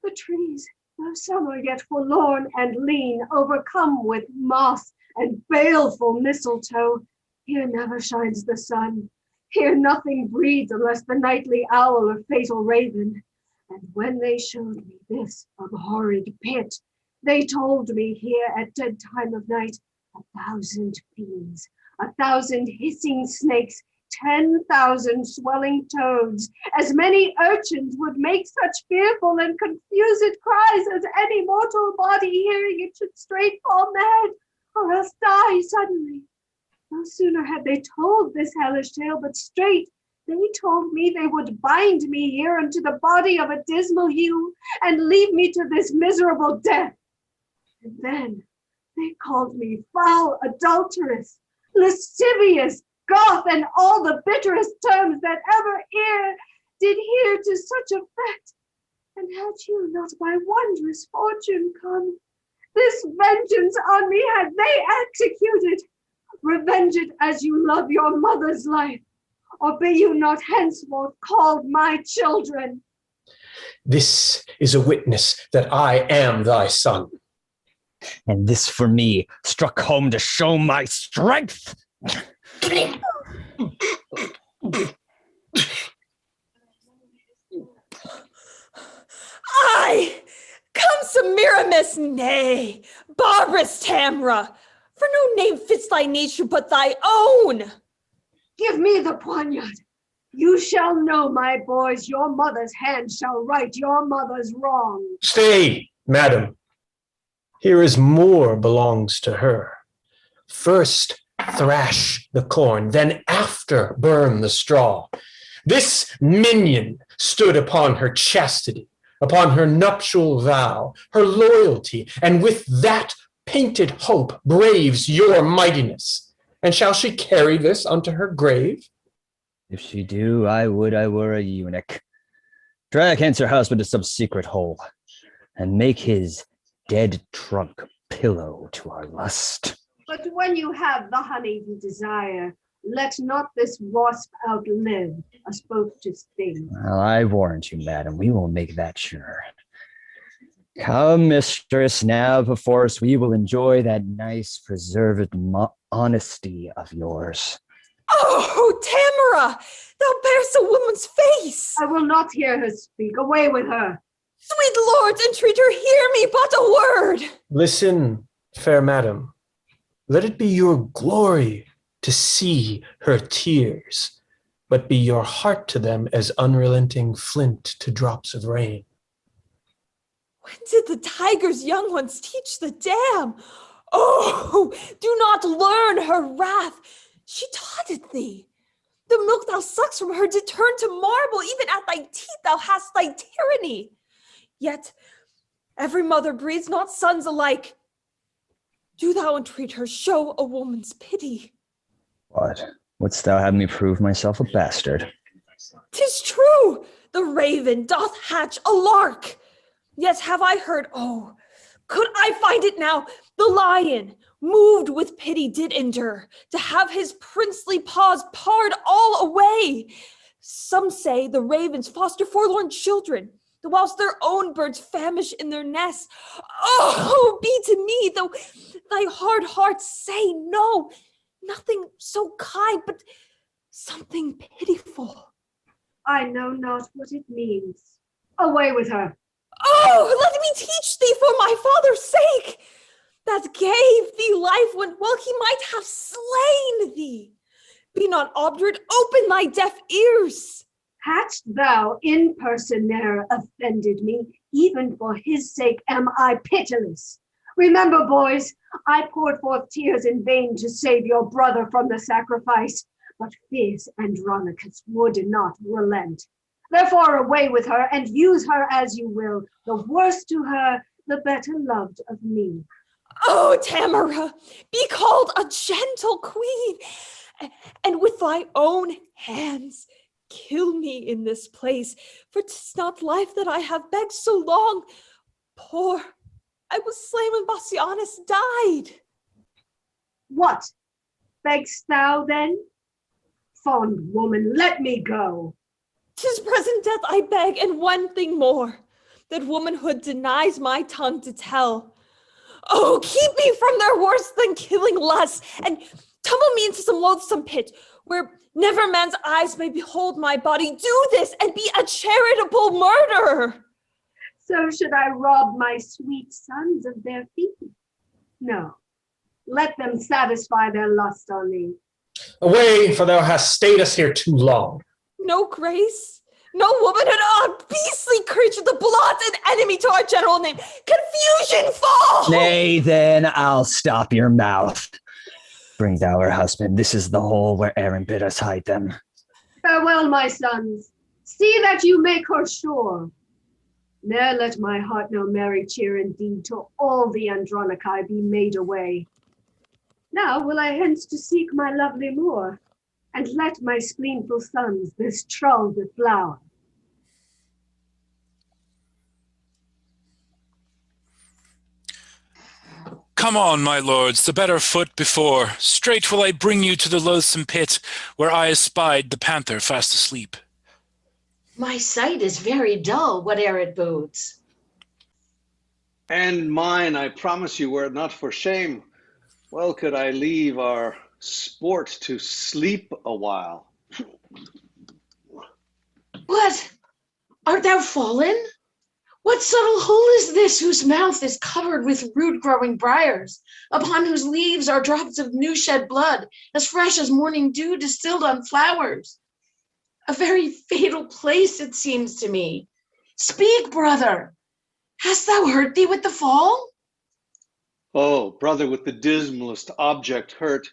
The trees, though some are yet forlorn and lean, overcome with moss and baleful mistletoe. Here never shines the sun. Here nothing breeds unless the nightly owl or fatal raven. And when they showed me this abhorred pit, they told me here at dead time of night 1,000 fiends, 1,000 hissing snakes, 10,000 swelling toads, as many urchins would make such fearful and confused cries as any mortal body hearing it should straight fall mad, or else die suddenly. No sooner had they told this hellish tale, but straight they told me they would bind me here unto the body of a dismal yew, and leave me to this miserable death. And then they called me foul adulteress, lascivious, Goth, and all the bitterest terms that ever ear did hear to such effect. And had you not by wondrous fortune come, this vengeance on me had they executed. Revenge it as you love your mother's life, or be you not henceforth called my children. This is a witness that I am thy son. And this for me, struck home to show my strength. Aye! Come, Semiramis, nay, barbarous Tamra, for no name fits thy nature but thy own. Give me the poniard. You shall know, my boys, your mother's hand shall right your mother's wrong. Stay, madam. Here is more belongs to her. First thrash the corn, then after burn the straw. This minion stood upon her chastity, upon her nuptial vow, her loyalty, and with that painted hope braves your mightiness. And shall she carry this unto her grave? If she do, I would I were a eunuch. Drag hence her husband to some secret hole, and make his dead trunk pillow to our lust. But when you have the honey you desire, let not this wasp outlive us both to sting. Well, I warrant you, madam, we will make that sure. Come, mistress, now before us we will enjoy that nice preserved honesty of yours. Oh, Tamara, thou bearest a woman's face. I will not hear her speak. Away with her. Sweet lords, entreat her, hear me but a word. Listen, fair madam. Let it be your glory to see her tears, but be your heart to them as unrelenting flint to drops of rain. When did the tiger's young ones teach the dam? Oh, do not learn her wrath. She taught it thee. The milk thou suckst from her did turn to marble, even at thy teeth thou hast thy tyranny. Yet every mother breeds not sons alike. Do thou entreat her, show a woman's pity. What? Wouldst thou have me prove myself a bastard? 'Tis true, the raven doth hatch a lark. Yet have I heard, oh, could I find it now, the lion, moved with pity did endure, to have his princely paws parred all away. Some say the ravens foster forlorn children, whilst their own birds famish in their nests. Oh, be to me, though thy hard heart say no, nothing so kind, but something pitiful. I know not what it means. Away with her. Oh, let me teach thee for my father's sake, that gave thee life when well he might have slain thee. Be not obdurate, open thy deaf ears. Hadst thou in person ne'er offended me, even for his sake am I pitiless. Remember, boys, I poured forth tears in vain to save your brother from the sacrifice, but fierce Andronicus would not relent. Therefore away with her, and use her as you will. The worse to her, the better loved of me. Oh, Tamara, be called a gentle queen, and with thy own hands kill me in this place, for 'tis not life that I have begged so long. Poor, I was slain when Bassianus died. What? Beggst thou then? Fond woman, let me go. 'Tis present death I beg, and one thing more, that womanhood denies my tongue to tell. Oh, keep me from their worse than killing lust, and tumble me into some loathsome pit, where never man's eyes may behold my body. Do this, and be a charitable murderer. So should I rob my sweet sons of their feet? No, let them satisfy their lust on thee. Away, for thou hast stayed us here too long. No grace, no womanhood, oh, beastly creature, the blot and enemy to our general name. Confusion fall! Nay, then I'll stop your mouth. Bring thou her husband. This is the hole where Aaron bid us hide them. Farewell, my sons. See that you make her sure. Ne'er let my heart know merry cheer indeed, till all the Andronici be made away. Now will I hence to seek my lovely Moor, and let my spleenful sons this trull deflower. Come on, my lords, the better foot before. Straight will I bring you to the loathsome pit, where I espied the panther fast asleep. My sight is very dull, whate'er it bodes. And mine, I promise you, were it not for shame, well could I leave our sport to sleep a while. What? Art thou fallen? What subtle hole is this whose mouth is covered with rude-growing briars, upon whose leaves are drops of new-shed blood, as fresh as morning dew distilled on flowers? A very fatal place, it seems to me. Speak, brother. Hast thou hurt thee with the fall? Oh, brother, with the dismalest object hurt,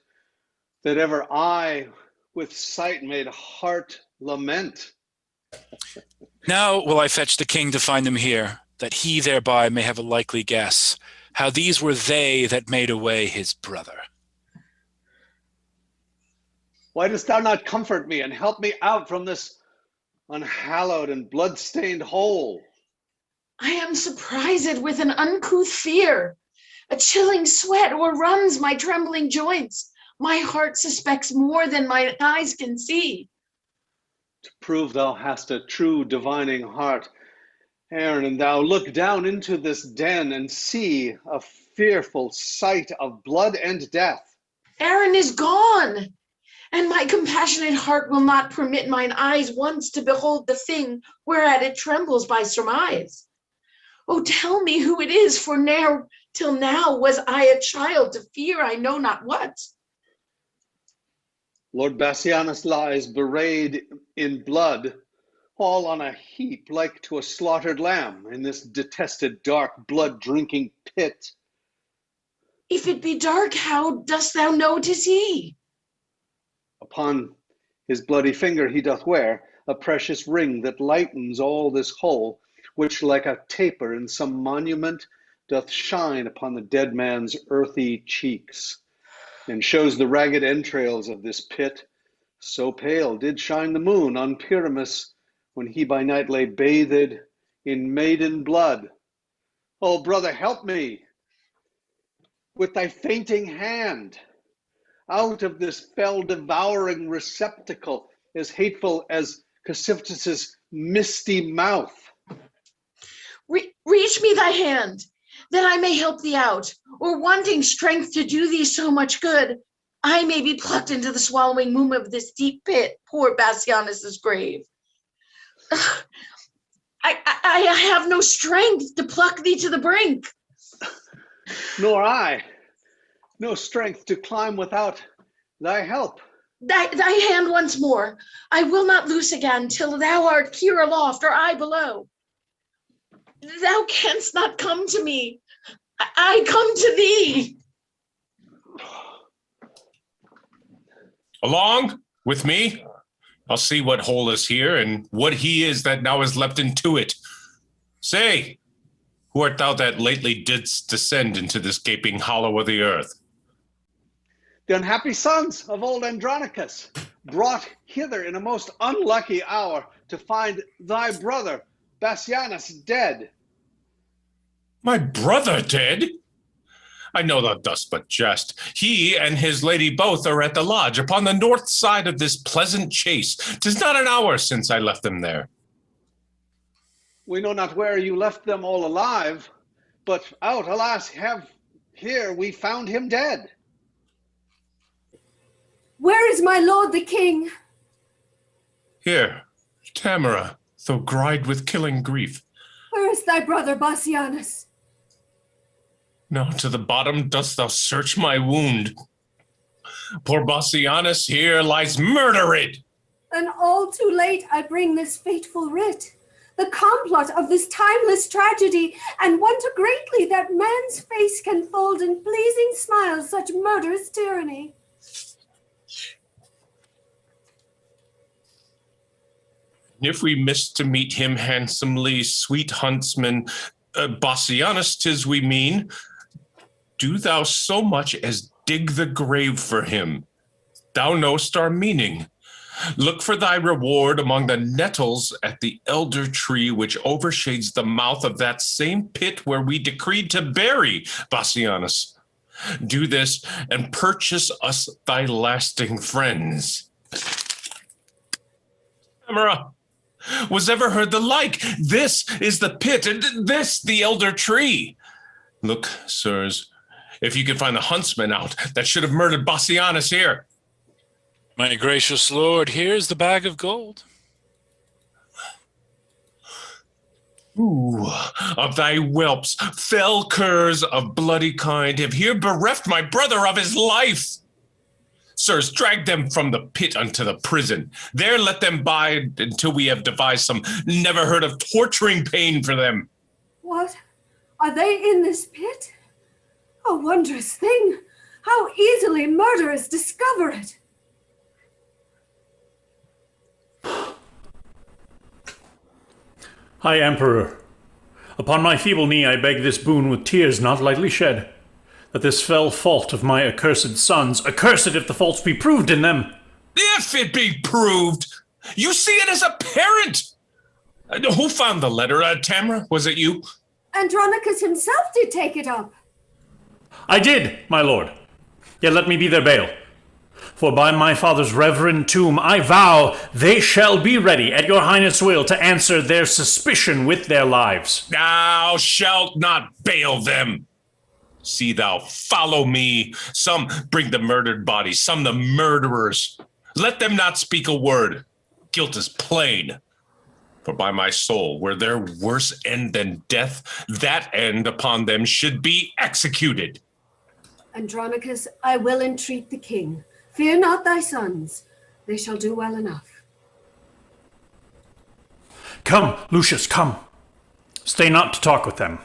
that ever I with sight made heart lament. Now will I fetch the king to find them here, that he thereby may have a likely guess, how these were they that made away his brother. Why dost thou not comfort me and help me out from this unhallowed and blood-stained hole? I am surprised with an uncouth fear. A chilling sweat o'erruns my trembling joints. My heart suspects more than my eyes can see. To prove thou hast a true divining heart, Aaron, and thou look down into this den and see a fearful sight of blood and death. Aaron is gone, and my compassionate heart will not permit mine eyes once to behold the thing whereat it trembles by surmise. Oh, tell me who it is, for ne'er till now was I a child to fear I know not what. Lord Bassianus lies bewrayed in blood, all on a heap like to a slaughtered lamb in this detested dark blood-drinking pit. If it be dark, how dost thou know 'tis he? Upon his bloody finger he doth wear a precious ring that lightens all this whole, which like a taper in some monument doth shine upon the dead man's earthy cheeks, and shows the ragged entrails of this pit. So pale did shine the moon on Pyramus when he by night lay bathed in maiden blood. Oh, brother, help me. with thy fainting hand. Out of this fell devouring receptacle, as hateful as Cassiphtus's misty mouth. Reach me thy hand, that I may help thee out, or wanting strength to do thee so much good, I may be plucked into the swallowing womb of this deep pit, poor Bassianus's grave. I have no strength to pluck thee to the brink. Nor I, no strength to climb without thy help. Thy hand once more. I will not loose again till thou art here aloft or I below. Thou canst not come to me. I come to thee. Along with me, I'll see what hole is here and what he is that now is leapt into it. Say, who art thou that lately didst descend into this gaping hollow of the earth? The unhappy sons of old Andronicus, brought hither in a most unlucky hour to find thy brother Bassianus dead. My brother dead? I know thou dost but jest. He and his lady both are at the lodge upon the north side of this pleasant chase. 'Tis not an hour since I left them there. We know not where you left them all alive, but out, alas, here we found him dead. Where is my lord the king? Here, Tamara, though gried with killing grief. Where is thy brother Bassianus? Now to the bottom dost thou search my wound. Poor Bassianus here lies murdered. And all too late I bring this fateful writ, the complot of this timeless tragedy, and wonder greatly that man's face can fold in pleasing smiles such murderous tyranny. If we miss to meet him handsomely, sweet huntsman, Bassianus 'tis we mean, do thou so much as dig the grave for him. Thou knowst our meaning. Look for thy reward among the nettles at the elder tree which overshades the mouth of that same pit where we decreed to bury Bassianus. Do this and purchase us thy lasting friends. Tamara, was ever heard the like? This is the pit, and this the elder tree. Look, sirs, if you can find the huntsman out that should have murdered Bassianus here. My gracious lord, here's the bag of gold. Ooh, of thy whelps, fell curs of bloody kind have here bereft my brother of his life. Sirs, drag them from the pit unto the prison. There let them bide until we have devised some never heard of torturing pain for them. What? Are they in this pit? A wondrous thing! How easily murderers discover it! High Emperor, upon my feeble knee I beg this boon with tears not lightly shed, that this fell fault of my accursed sons, accursed if the faults be proved in them. If it be proved, you see it as apparent. Who found the letter, Tamara? Was it you? Andronicus himself did take it up. I did, my lord. Yet let me be their bail. For by my father's reverend tomb I vow they shall be ready at your highness' will to answer their suspicion with their lives. Thou shalt not bail them. See thou, follow me. Some bring the murdered body, some the murderers. Let them not speak a word. Guilt is plain. For by my soul, were there worse end than death, that end upon them should be executed. Andronicus, I will entreat the king. Fear not thy sons. They shall do well enough. Come, Lucius, come. Stay not to talk with them.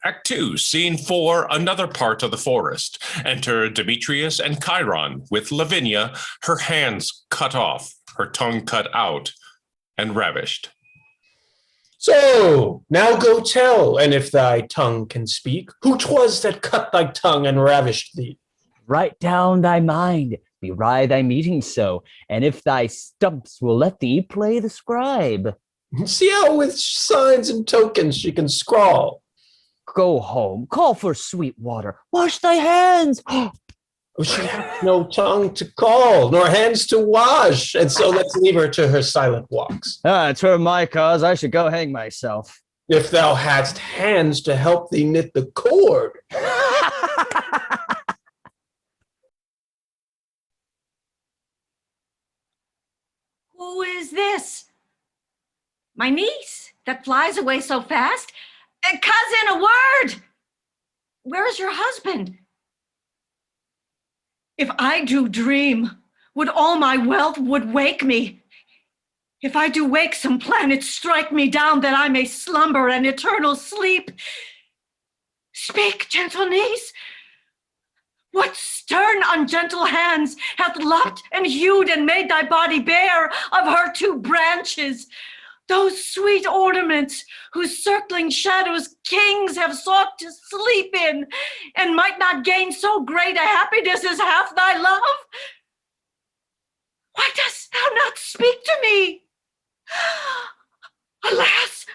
Act 2, Scene 4, another part of the forest. Enter Demetrius and Chiron with Lavinia, her hands cut off, her tongue cut out, and ravished. So, now go tell, and if thy tongue can speak, who 'twas that cut thy tongue and ravished thee. Write down thy mind, Bewry thy meeting so, and if thy stumps will let thee play the scribe. See how with signs and tokens she can scrawl. Go home, call for sweet water, wash thy hands. She hath no tongue to call, nor hands to wash, and so let's leave her to her silent walks. Twere my cause, I should go hang myself. If thou hadst hands to help thee knit the cord. Who is this? My niece that flies away so fast? Cousin, a word! Where is your husband? If I do dream, would all my wealth would wake me. If I do wake, some planets strike me down that I may slumber an eternal sleep. Speak, gentle niece. What stern, ungentle hands hath lopped and hewed and made thy body bare of her two branches? Those sweet ornaments whose circling shadows kings have sought to sleep in, and might not gain so great a happiness as half thy love? Why dost thou not speak to me? Alas,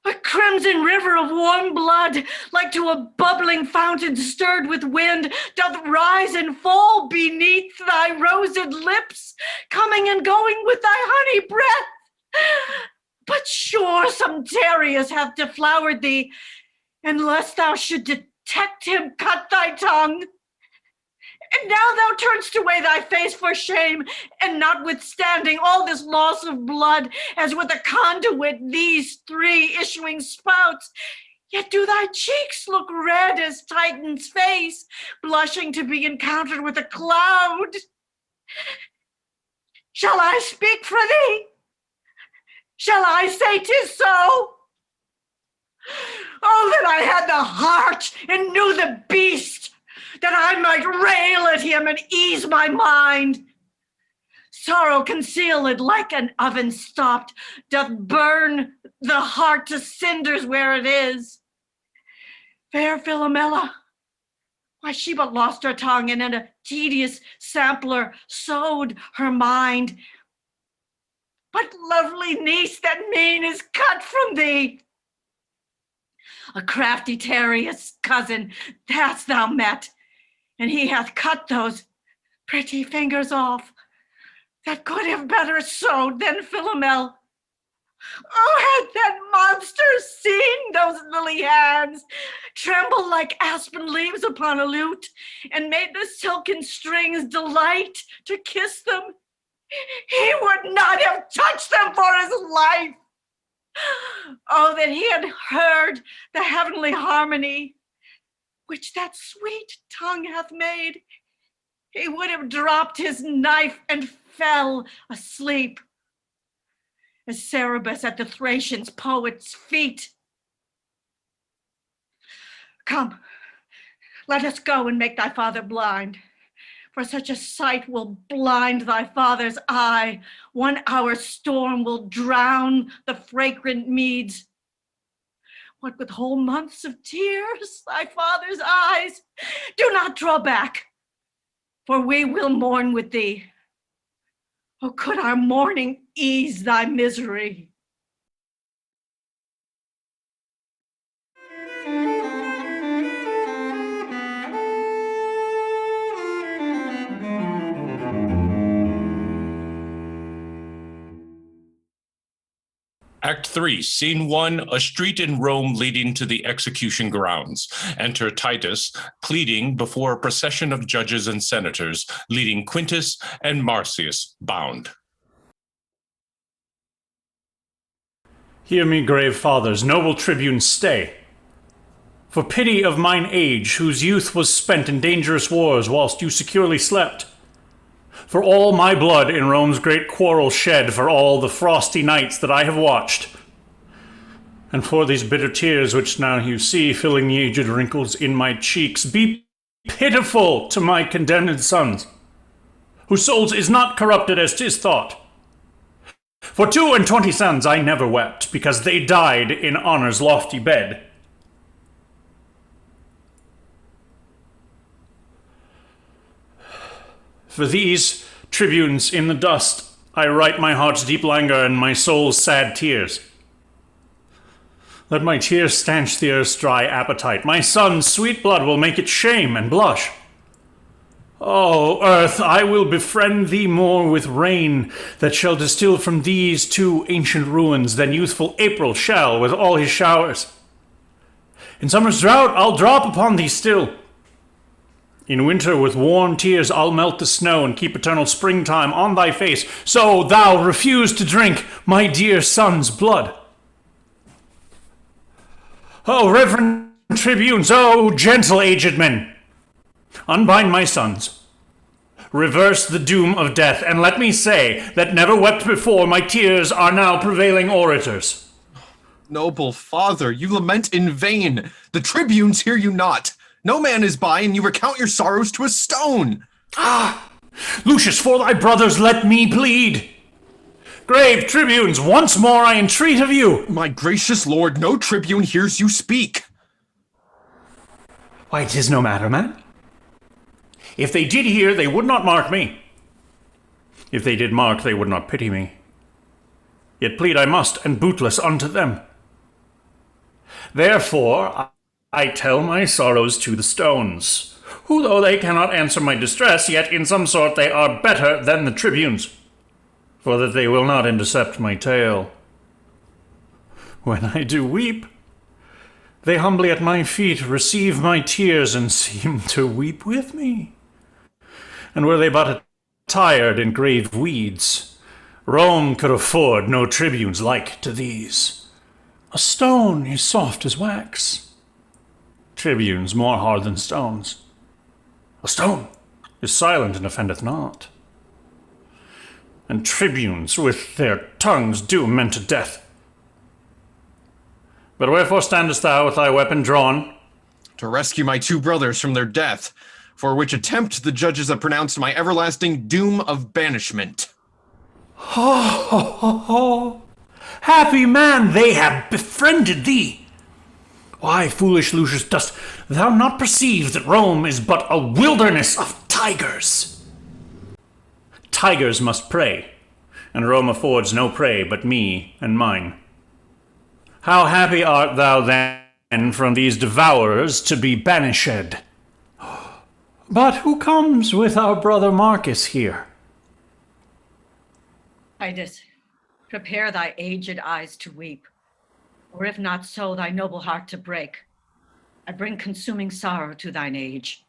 a crimson river of warm blood, like to a bubbling fountain stirred with wind, doth rise and fall beneath thy rosed lips, coming and going with thy honey breath. But sure some Darius hath deflowered thee, and lest thou should detect him, cut thy tongue. And now thou turnst away thy face for shame, and notwithstanding all this loss of blood, as with a conduit these three issuing spouts, yet do thy cheeks look red as Titan's face, blushing to be encountered with a cloud. Shall I speak for thee? Shall I say 'tis so? Oh, that I had the heart and knew the beast, that I might rail at him and ease my mind. Sorrow concealed like an oven stopped doth burn the heart to cinders where it is. Fair Philomela, why she but lost her tongue, and in a tedious sampler sowed her mind. But lovely niece, that mean is cut from thee. A crafty Darius cousin hast thou met, and he hath cut those pretty fingers off that could have better sewed than Philomel. Oh, had that monster seen those lily hands tremble like aspen leaves upon a lute, and made the silken strings delight to kiss them, he would not have touched them for his life. Oh, that he had heard the heavenly harmony which that sweet tongue hath made, he would have dropped his knife and fell asleep, as Cerberus at the Thracians' poet's feet. Come, let us go and make thy father blind, for such a sight will blind thy father's eye. 1 hour storm will drown the fragrant meads. What with whole months of tears, thy father's eyes, do not draw back, for we will mourn with thee. Oh, could our mourning ease thy misery? Act 3, Scene 1, a street in Rome leading to the execution grounds. Enter Titus, pleading before a procession of judges and senators, leading Quintus and Marcius bound. Hear me, grave fathers, noble tribunes, stay. For pity of mine age, whose youth was spent in dangerous wars whilst you securely slept. For all my blood in Rome's great quarrel shed, for all the frosty nights that I have watched, and for these bitter tears which now you see filling the aged wrinkles in my cheeks, be pitiful to my condemned sons, whose souls is not corrupted as 'tis thought. For 22 sons I never wept, because they died in honor's lofty bed. For these tribunes in the dust, I write my heart's deep languor and my soul's sad tears. Let my tears stanch the earth's dry appetite. My son's sweet blood will make it shame and blush. O earth, I will befriend thee more with rain that shall distill from these two ancient ruins than youthful April shall with all his showers. In summer's drought I'll drop upon thee still. In winter with warm tears I'll melt the snow and keep eternal springtime on thy face, so thou refuse to drink my dear son's blood. O reverend tribunes, O gentle aged men, unbind my sons, reverse the doom of death, and let me say that never wept before, my tears are now prevailing orators. Noble father, you lament in vain. The tribunes hear you not. No man is by, and you recount your sorrows to a stone. Ah, Lucius, for thy brothers let me plead. Grave tribunes, once more I entreat of you. My gracious lord, no tribune hears you speak. Why, 'tis no matter, man. If they did hear, they would not mark me. If they did mark, they would not pity me. Yet plead I must, and bootless unto them. Therefore I tell my sorrows to the stones, who though they cannot answer my distress, yet in some sort they are better than the tribunes, for that they will not intercept my tale. When I do weep, they humbly at my feet receive my tears and seem to weep with me. And were they but attired in grave weeds, Rome could afford no tribunes like to these. A stone is soft as wax, tribunes more hard than stones. A stone is silent and offendeth not, and tribunes with their tongues do men to death. But wherefore standest thou with thy weapon drawn? To rescue my two brothers from their death, for which attempt the judges have pronounced my everlasting doom of banishment. Ho, ho, ho, ho. Happy man, they have befriended thee. Why, foolish Lucius, dost thou not perceive that Rome is but a wilderness of tigers? Tigers must prey, and Rome affords no prey but me and mine. How happy art thou then from these devourers to be banished? But who comes with our brother Marcus here? Titus, prepare thy aged eyes to weep, or if not so, thy noble heart to break. I bring consuming sorrow to thine age.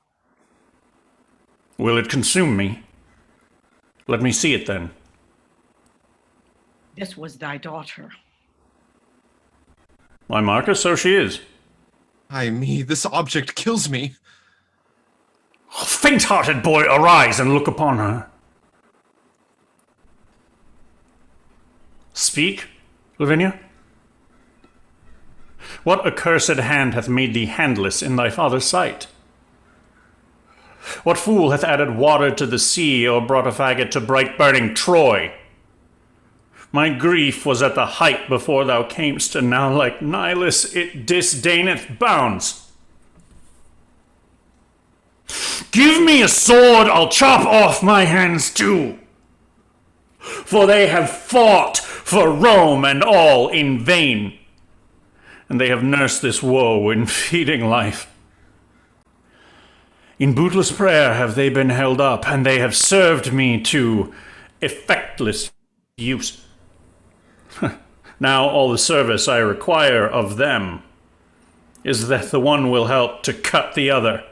Will it consume me? Let me see it then. This was thy daughter. Why, Marcus, so she is. Ay me, this object kills me. Faint-hearted boy, arise and look upon her. Speak, Lavinia. What accursed hand hath made thee handless in thy father's sight? What fool hath added water to the sea, or brought a faggot to bright burning Troy? My grief was at the height before thou camest, and now like Nilus it disdaineth bounds. Give me a sword, I'll chop off my hands too. For they have fought for Rome and all in vain, and they have nursed this woe in feeding life. In bootless prayer have they been held up, and they have served me to effectless use. Now all the service I require of them is that the one will help to cut the other.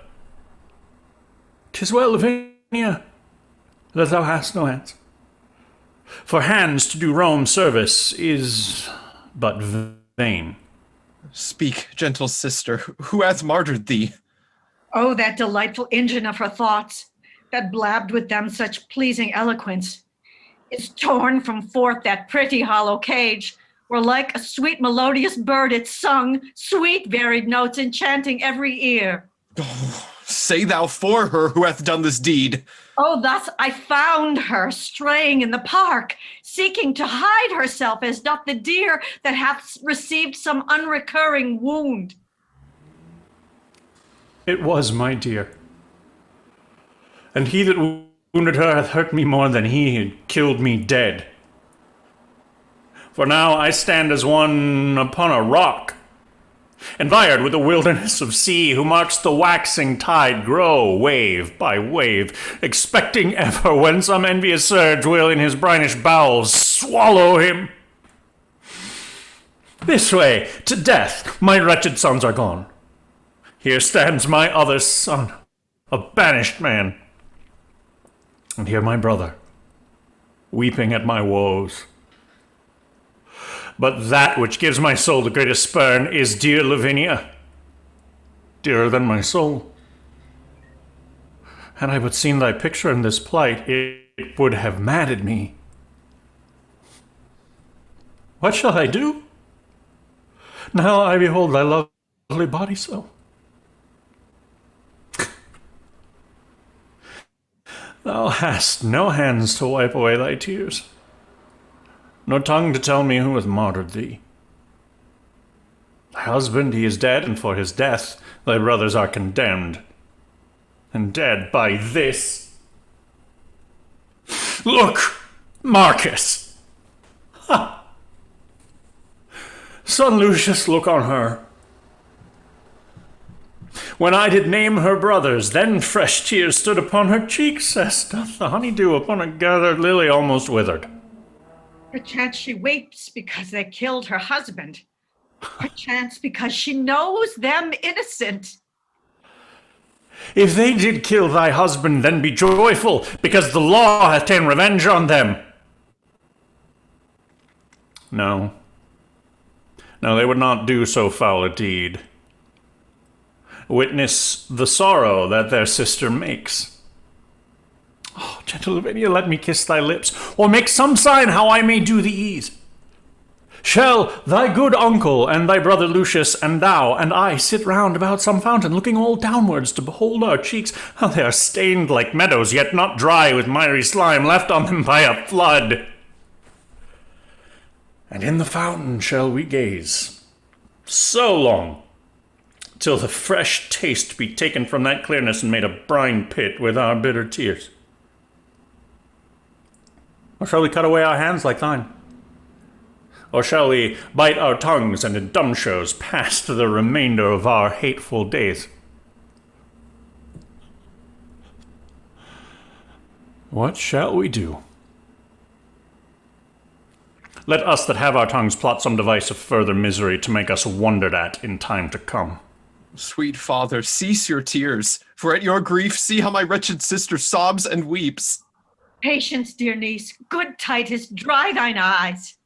'Tis well, Lavinia, that thou hast no hands. For hands to do Rome service is but vain. Speak, gentle sister, who hath martyred thee? Oh, that delightful engine of her thoughts, that blabbed with them such pleasing eloquence, is torn from forth that pretty hollow cage, where like a sweet melodious bird it sung, sweet varied notes enchanting every ear. Oh, say thou for her who hath done this deed. Oh, thus I found her straying in the park, seeking to hide herself as doth the deer that hath received some unrecurring wound. It was my dear, and he that wounded her hath hurt me more than he had killed me dead. For now I stand as one upon a rock, environed with a wilderness of sea, who marks the waxing tide grow wave by wave, expecting ever when some envious surge will in his brinish bowels swallow him. This way, to death, my wretched sons are gone. Here stands my other son, a banished man. And here my brother, weeping at my woes. But that which gives my soul the greatest spurn is dear Lavinia, dearer than my soul. Had I but seen thy picture in this plight, it would have madded me. What shall I do? Now I behold thy lovely body so. Thou hast no hands to wipe away thy tears, no tongue to tell me who hath martyred thee. Thy husband, he is dead, and for his death thy brothers are condemned, and dead by this. Look, Marcus! Ha! Son Lucius, look on her. When I did name her brothers, then fresh tears stood upon her cheeks, as doth the honeydew upon a gathered lily almost withered. Perchance she weeps because they killed her husband. Perchance because she knows them innocent. If they did kill thy husband, then be joyful, because the law hath ta'en revenge on them. No, they would not do so foul a deed. Witness the sorrow that their sister makes. Oh, gentle Lavinia, let me kiss thy lips, or make some sign how I may do thee ease. Shall thy good uncle and thy brother Lucius and thou and I sit round about some fountain, looking all downwards to behold our cheeks, how they are stained like meadows, yet not dry with miry slime left on them by a flood? And in the fountain shall we gaze so long, till the fresh taste be taken from that clearness and made a brine pit with our bitter tears? Or shall we cut away our hands like thine? Or shall we bite our tongues and in dumb shows pass to the remainder of our hateful days? What shall we do? Let us that have our tongues plot some device of further misery to make us wondered at in time to come. Sweet father, cease your tears, for at your grief see how my wretched sister sobs and weeps. Patience, dear niece. Good Titus, dry thine eyes.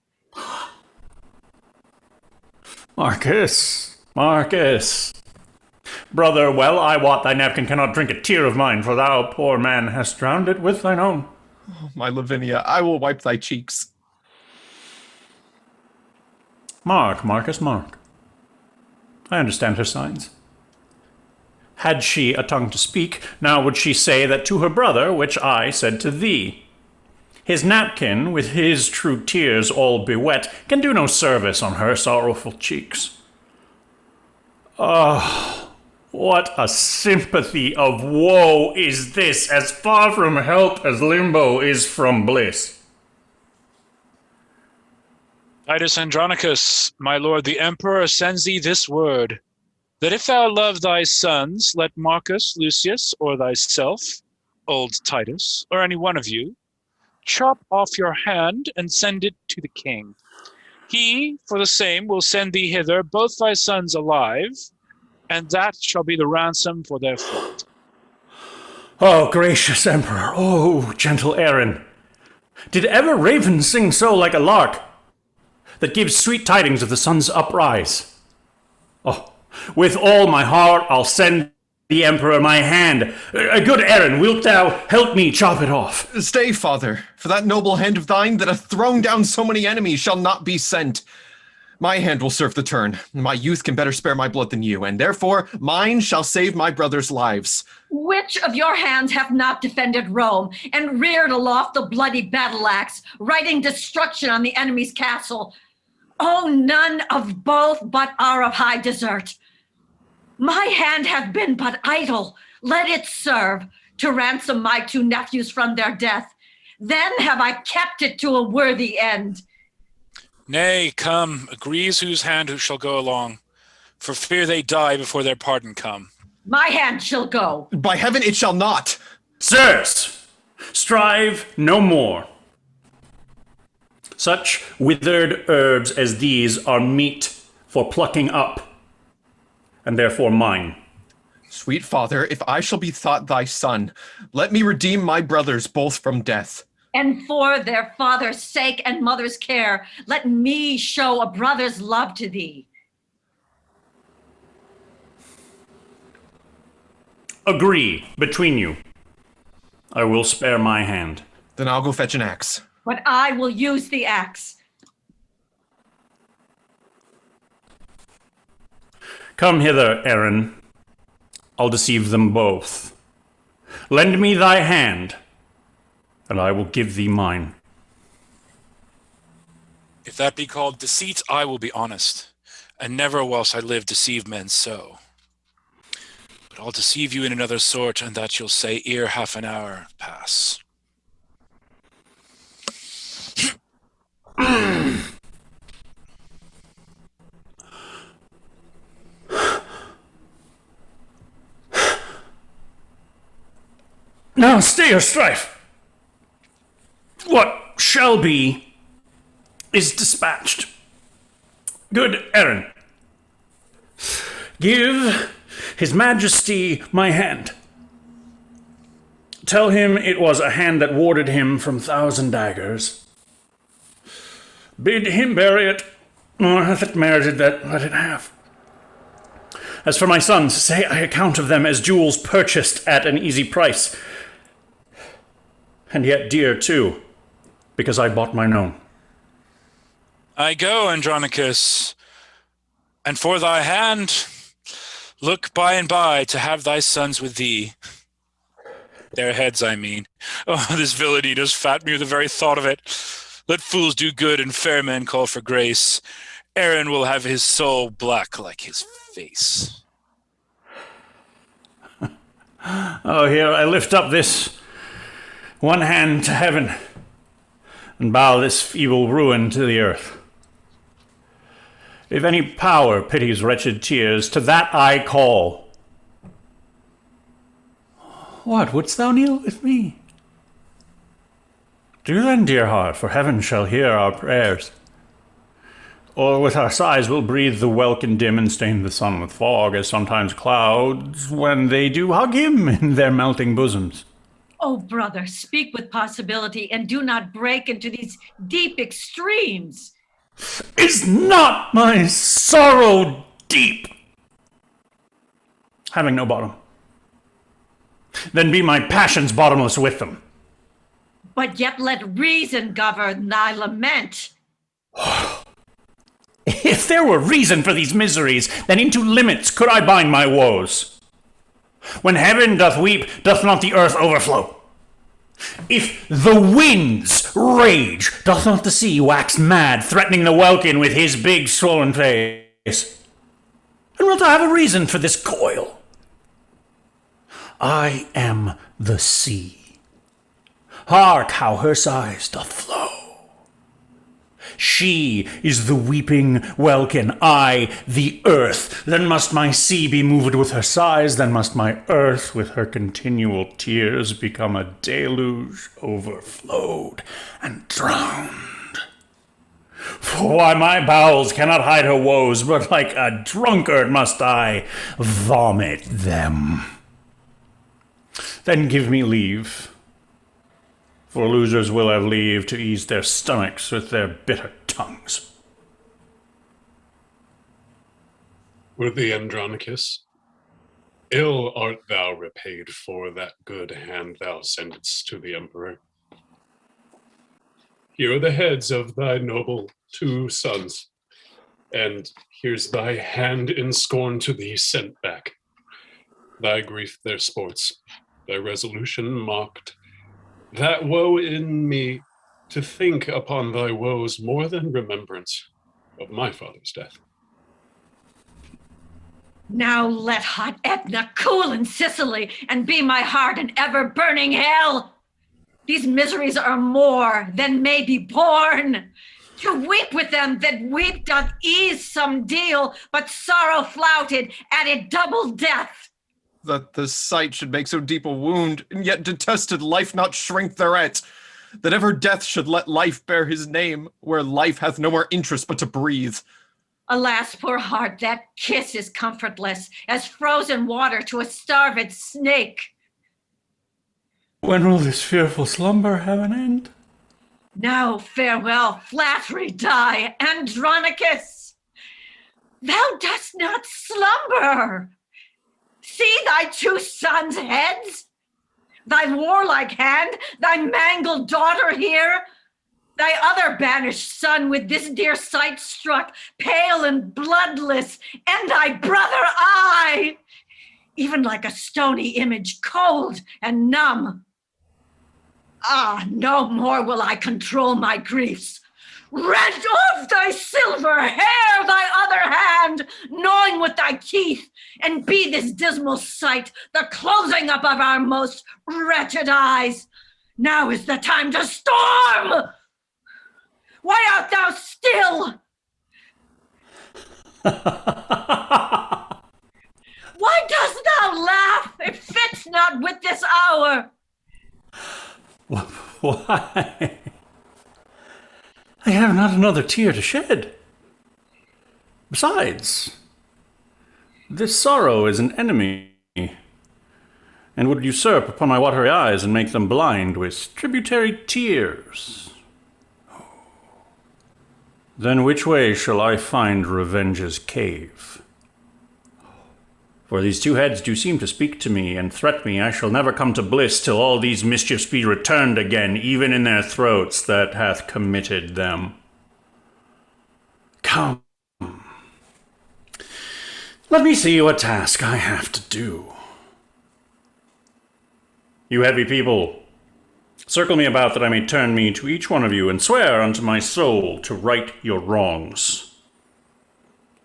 Marcus. Brother, well I wot thy napkin cannot drink a tear of mine, for thou, poor man, hast drowned it with thine own. Oh, my Lavinia, I will wipe thy cheeks. Marcus. I understand her signs. Had she a tongue to speak, now would she say that to her brother, which I said to thee. His napkin, with his true tears all bewet, can do no service on her sorrowful cheeks. Ah, what a sympathy of woe is this, as far from help as limbo is from bliss. Titus Andronicus, my lord the emperor sends thee this word, that if thou love thy sons, let Marcus, Lucius, or thyself, old Titus, or any one of you, chop off your hand and send it to the king. He, for the same, will send thee hither both thy sons alive, and that shall be the ransom for their fault. Oh, gracious emperor, oh, gentle Aaron, did ever raven sing so like a lark, that gives sweet tidings of the sun's uprise? Oh, with all my heart I'll send the emperor my hand. Good Aaron, wilt thou help me chop it off? Stay, father, for that noble hand of thine that hath thrown down so many enemies shall not be sent. My hand will serve the turn. My youth can better spare my blood than you, and therefore mine shall save my brothers' lives. Which of your hands hath not defended Rome and reared aloft the bloody battle axe, writing destruction on the enemy's castle? Oh, none of both but are of high desert. My hand hath been but idle. Let it serve. to ransom my 2 nephews from their death. Then have I kept it to a worthy end. Nay, come, agrees whose hand who shall go along, for fear they die before their pardon come. My hand shall go. By heaven, it shall not. Sirs, strive no more. Such withered herbs as these are meet for plucking up, and therefore mine. Sweet father, if I shall be thought thy son, let me redeem my brothers both from death. And for their father's sake and mother's care, let me show a brother's love to thee. Agree between you. I will spare my hand. Then I'll go fetch an axe. But I will use the axe. Come hither, Aaron. I'll deceive them both. Lend me thy hand, and I will give thee mine. If that be called deceit, I will be honest, and never whilst I live deceive men so. But I'll deceive you in another sort, and that you'll say ere half an hour pass. Now stay your strife. What shall be is dispatched. Good Aaron, give his majesty my hand. Tell him it was a hand that warded him from 1,000 daggers. Bid him bury it, nor hath it merited that let it have. As for my sons, say I account of them as jewels purchased at an easy price, and yet dear too, because I bought mine own. I go, Andronicus, and for thy hand, look by and by to have thy sons with thee. Their heads, I mean. Oh, this villainy does fat me with the very thought of it. Let fools do good and fair men call for grace. Aaron will have his soul black like his face. Oh, here I lift up this one hand to heaven and bow this feeble ruin to the earth. If any power pities wretched tears, to that I call. What, wouldst thou kneel with me? Do then, dear heart, for heaven shall hear our prayers. Or with our sighs we'll breathe the welkin dim and stain the sun with fog, as sometimes clouds, when they do hug him in their melting bosoms. Oh, brother, speak with possibility and do not break into these deep extremes. Is not my sorrow deep? Having no bottom. Then be my passions bottomless with them. But yet let reason govern thy lament. If there were reason for these miseries, then into limits could I bind my woes. When heaven doth weep, doth not the earth overflow? If the winds rage, doth not the sea wax mad, threatening the welkin with his big swollen face? And wilt thou have a reason for this coil? I am the sea. Hark how her sighs doth flow. She is the weeping welkin, I the earth. Then must my sea be moved with her sighs, then must my earth with her continual tears become a deluge overflowed and drowned. For why my bowels cannot hide her woes, but like a drunkard must I vomit them. Then give me leave, for losers will have leave to ease their stomachs with their bitter tongues. Worthy Andronicus, ill art thou repaid for that good hand thou sendest to the emperor. Here are the heads of thy noble 2 sons, and here's thy hand in scorn to thee sent back. Thy grief their sports, thy resolution mocked. That woe in me to think upon thy woes more than remembrance of my father's death. Now let hot Etna cool in Sicily and be my heart an ever-burning hell. These miseries are more than may be borne. To weep with them that weep doth ease some deal, but sorrow flouted added double death. That the sight should make so deep a wound, and yet detested life not shrink thereat. That ever death should let life bear his name, where life hath no more interest but to breathe. Alas, poor heart, that kiss is comfortless as frozen water to a starved snake. When will this fearful slumber have an end? Now farewell, flattery die, Andronicus. Thou dost not slumber. See thy two sons' heads, thy warlike hand, thy mangled daughter here, thy other banished son with this dear sight struck, pale and bloodless, and thy brother I, even like a stony image, cold and numb. Ah, no more will I control my griefs. Rent off thy silver hair, thy other hand, gnawing with thy teeth, and be this dismal sight the closing up of our most wretched eyes. Now is the time to storm! Why art thou still? Why dost thou laugh? It fits not with this hour. Why? I have not another tear to shed. Besides, this sorrow is an enemy, and would usurp upon my watery eyes and make them blind with tributary tears. Then which way shall I find revenge's cave? For these two heads do seem to speak to me and threat me I shall never come to bliss till all these mischiefs be returned again, even in their throats that hath committed them. Come, let me see what task I have to do. You heavy people, circle me about that I may turn me to each one of you and swear unto my soul to right your wrongs.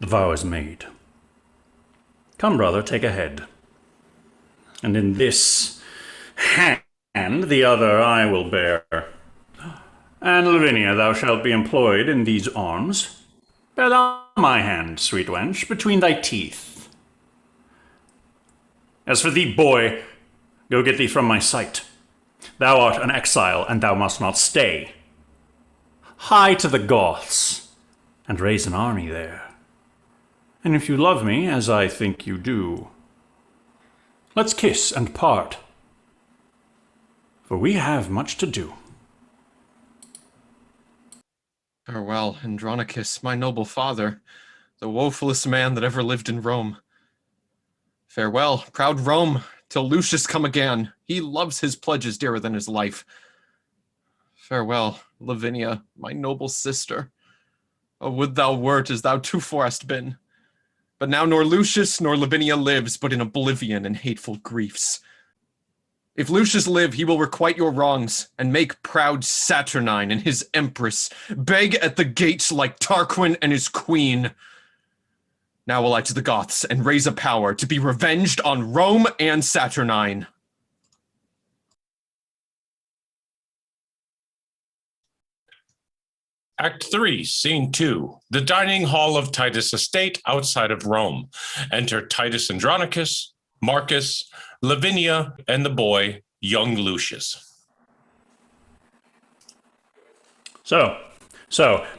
The vow is made. Come, brother, take a head. And in this hand the other I will bear. And Lavinia, thou shalt be employed in these arms. Bear thou my hand, sweet wench, between thy teeth. As for thee, boy, go get thee from my sight. Thou art an exile, and thou must not stay. Hie to the Goths, and raise an army there. And if you love me, as I think you do, let's kiss and part, for we have much to do. Farewell, Andronicus, my noble father, the woefulest man that ever lived in Rome. Farewell, proud Rome, till Lucius come again. He loves his pledges dearer than his life. Farewell, Lavinia, my noble sister. Oh, would thou wert as thou tofore hast been. But now nor Lucius nor Lavinia lives, but in oblivion and hateful griefs. If Lucius live, he will requite your wrongs, and make proud Saturnine and his empress beg at the gates like Tarquin and his queen. Now will I to the Goths, and raise a power to be revenged on Rome and Saturnine. Act 3, Scene 2, the dining hall of Titus' estate outside of Rome. Enter Titus Andronicus, Marcus, Lavinia, and the boy, young Lucius. So,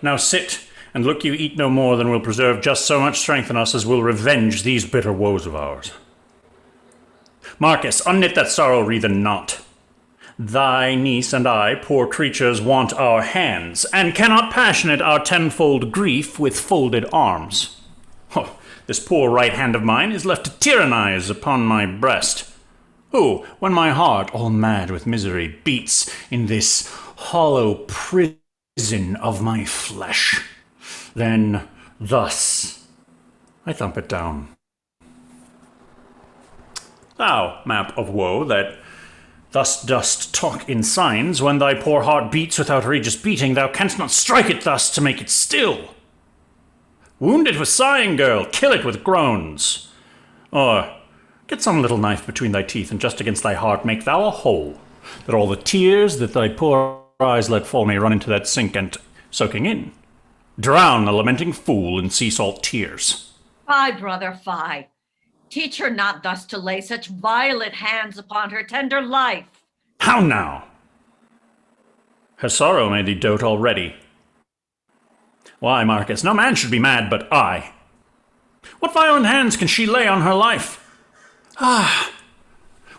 now sit, and look you eat no more than will preserve just so much strength in us as will revenge these bitter woes of ours. Marcus, unknit that sorrow-wreathen knot. Thy niece and I, poor creatures, want our hands, and cannot passionate our tenfold grief with folded arms. Oh, this poor right hand of mine is left to tyrannize upon my breast, who, when my heart, all mad with misery, beats in this hollow prison of my flesh, then thus I thump it down. Thou, map of woe, that thus dost talk in signs, when thy poor heart beats with outrageous beating, thou canst not strike it thus to make it still. Wound it with sighing, girl, kill it with groans. Or get some little knife between thy teeth, and just against thy heart make thou a hole, that all the tears that thy poor eyes let fall may run into that sink, and, soaking in, drown the lamenting fool in sea salt tears. Fie, brother, fie. Teach her not thus to lay such violent hands upon her tender life. How now? Her sorrow made thee dote already. Why, Marcus, no man should be mad but I. What violent hands can she lay on her life? Ah,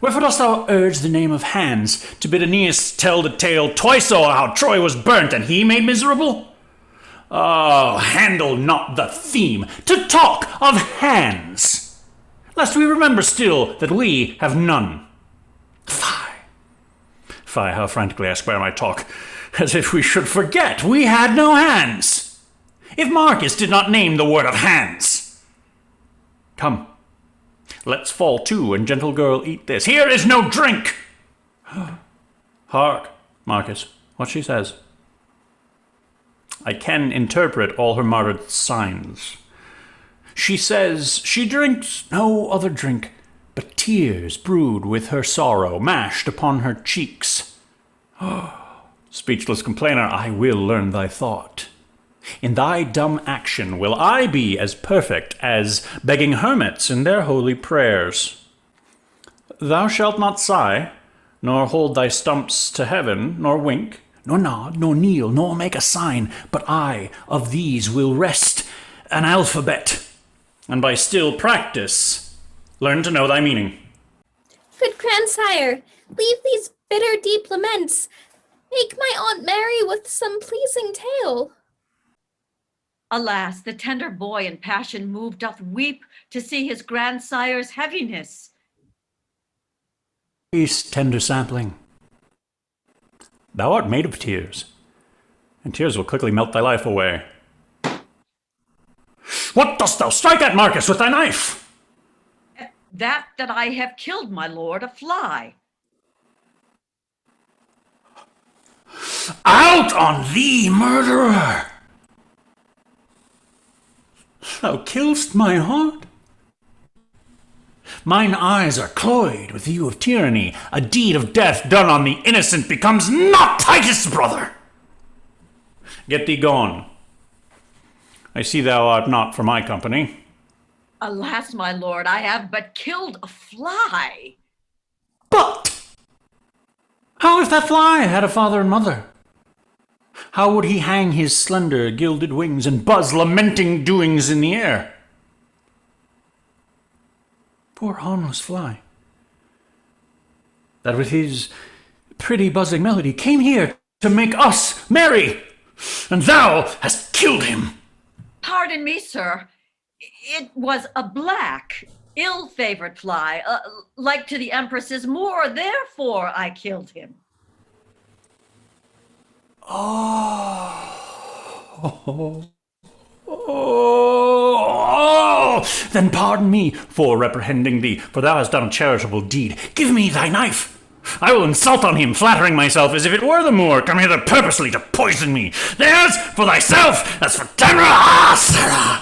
wherefore dost thou urge the name of hands, to bid Aeneas tell the tale twice o'er how Troy was burnt and he made miserable? Oh, handle not the theme, to talk of hands, lest we remember still that we have none. Fie, how frantically I square my talk, as if we should forget we had no hands. If Marcus did not name the word of hands. Come, let's fall to, and gentle girl, eat this. Here is no drink. Hark, Marcus, what she says. I can interpret all her martyred signs. She says she drinks no other drink but tears brewed with her sorrow, mashed upon her cheeks. Speechless complainer, I will learn thy thought. In thy dumb action will I be as perfect as begging hermits in their holy prayers. Thou shalt not sigh, nor hold thy stumps to heaven, nor wink, nor nod, nor kneel, nor make a sign, but I of these will wrest an alphabet, and by still practice learn to know thy meaning. Good grandsire, leave these bitter deep laments. Make my Aunt Mary with some pleasing tale. Alas, the tender boy in passion moved doth weep to see his grandsire's heaviness. Peace, tender sapling. Thou art made of tears, and tears will quickly melt thy life away. What dost thou strike at, Marcus, with thy knife? That I have killed, my lord, a fly. Out on thee, murderer! Thou kill'st my heart. Mine eyes are cloyed with view of tyranny. A deed of death done on the innocent becomes not Titus, brother. Get thee gone. I see thou art not for my company. Alas, my lord, I have but killed a fly. But how if that fly had a father and mother? How would he hang his slender gilded wings and buzz lamenting doings in the air? Poor harmless fly, that with his pretty buzzing melody came here to make us merry, and thou hast killed him. Pardon me, sir. It was a black, ill-favored fly, like to the Empress's Moor, therefore I killed him. Then pardon me for reprehending thee, for thou hast done a charitable deed. Give me thy knife. I will insult on him, flattering myself as if it were the Moor come hither purposely to poison me. There's for thyself, as for Tamara, Sarah.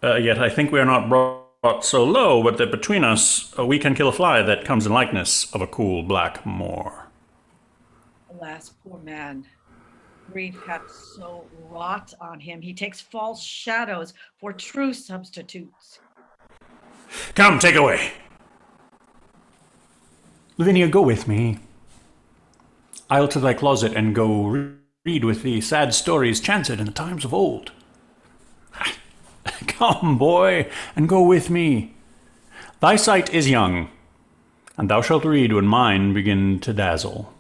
Yet I think we are not brought so low, but that between us we can kill a fly that comes in likeness of a cool black Moor. Alas, poor man. Grief hath so wrought on him, he takes false shadows for true substitutes. Come, take away. Lavinia, go with me. I'll to thy closet and go read with thee sad stories chanced in the times of old. Come, boy, and go with me. Thy sight is young, and thou shalt read when mine begin to dazzle.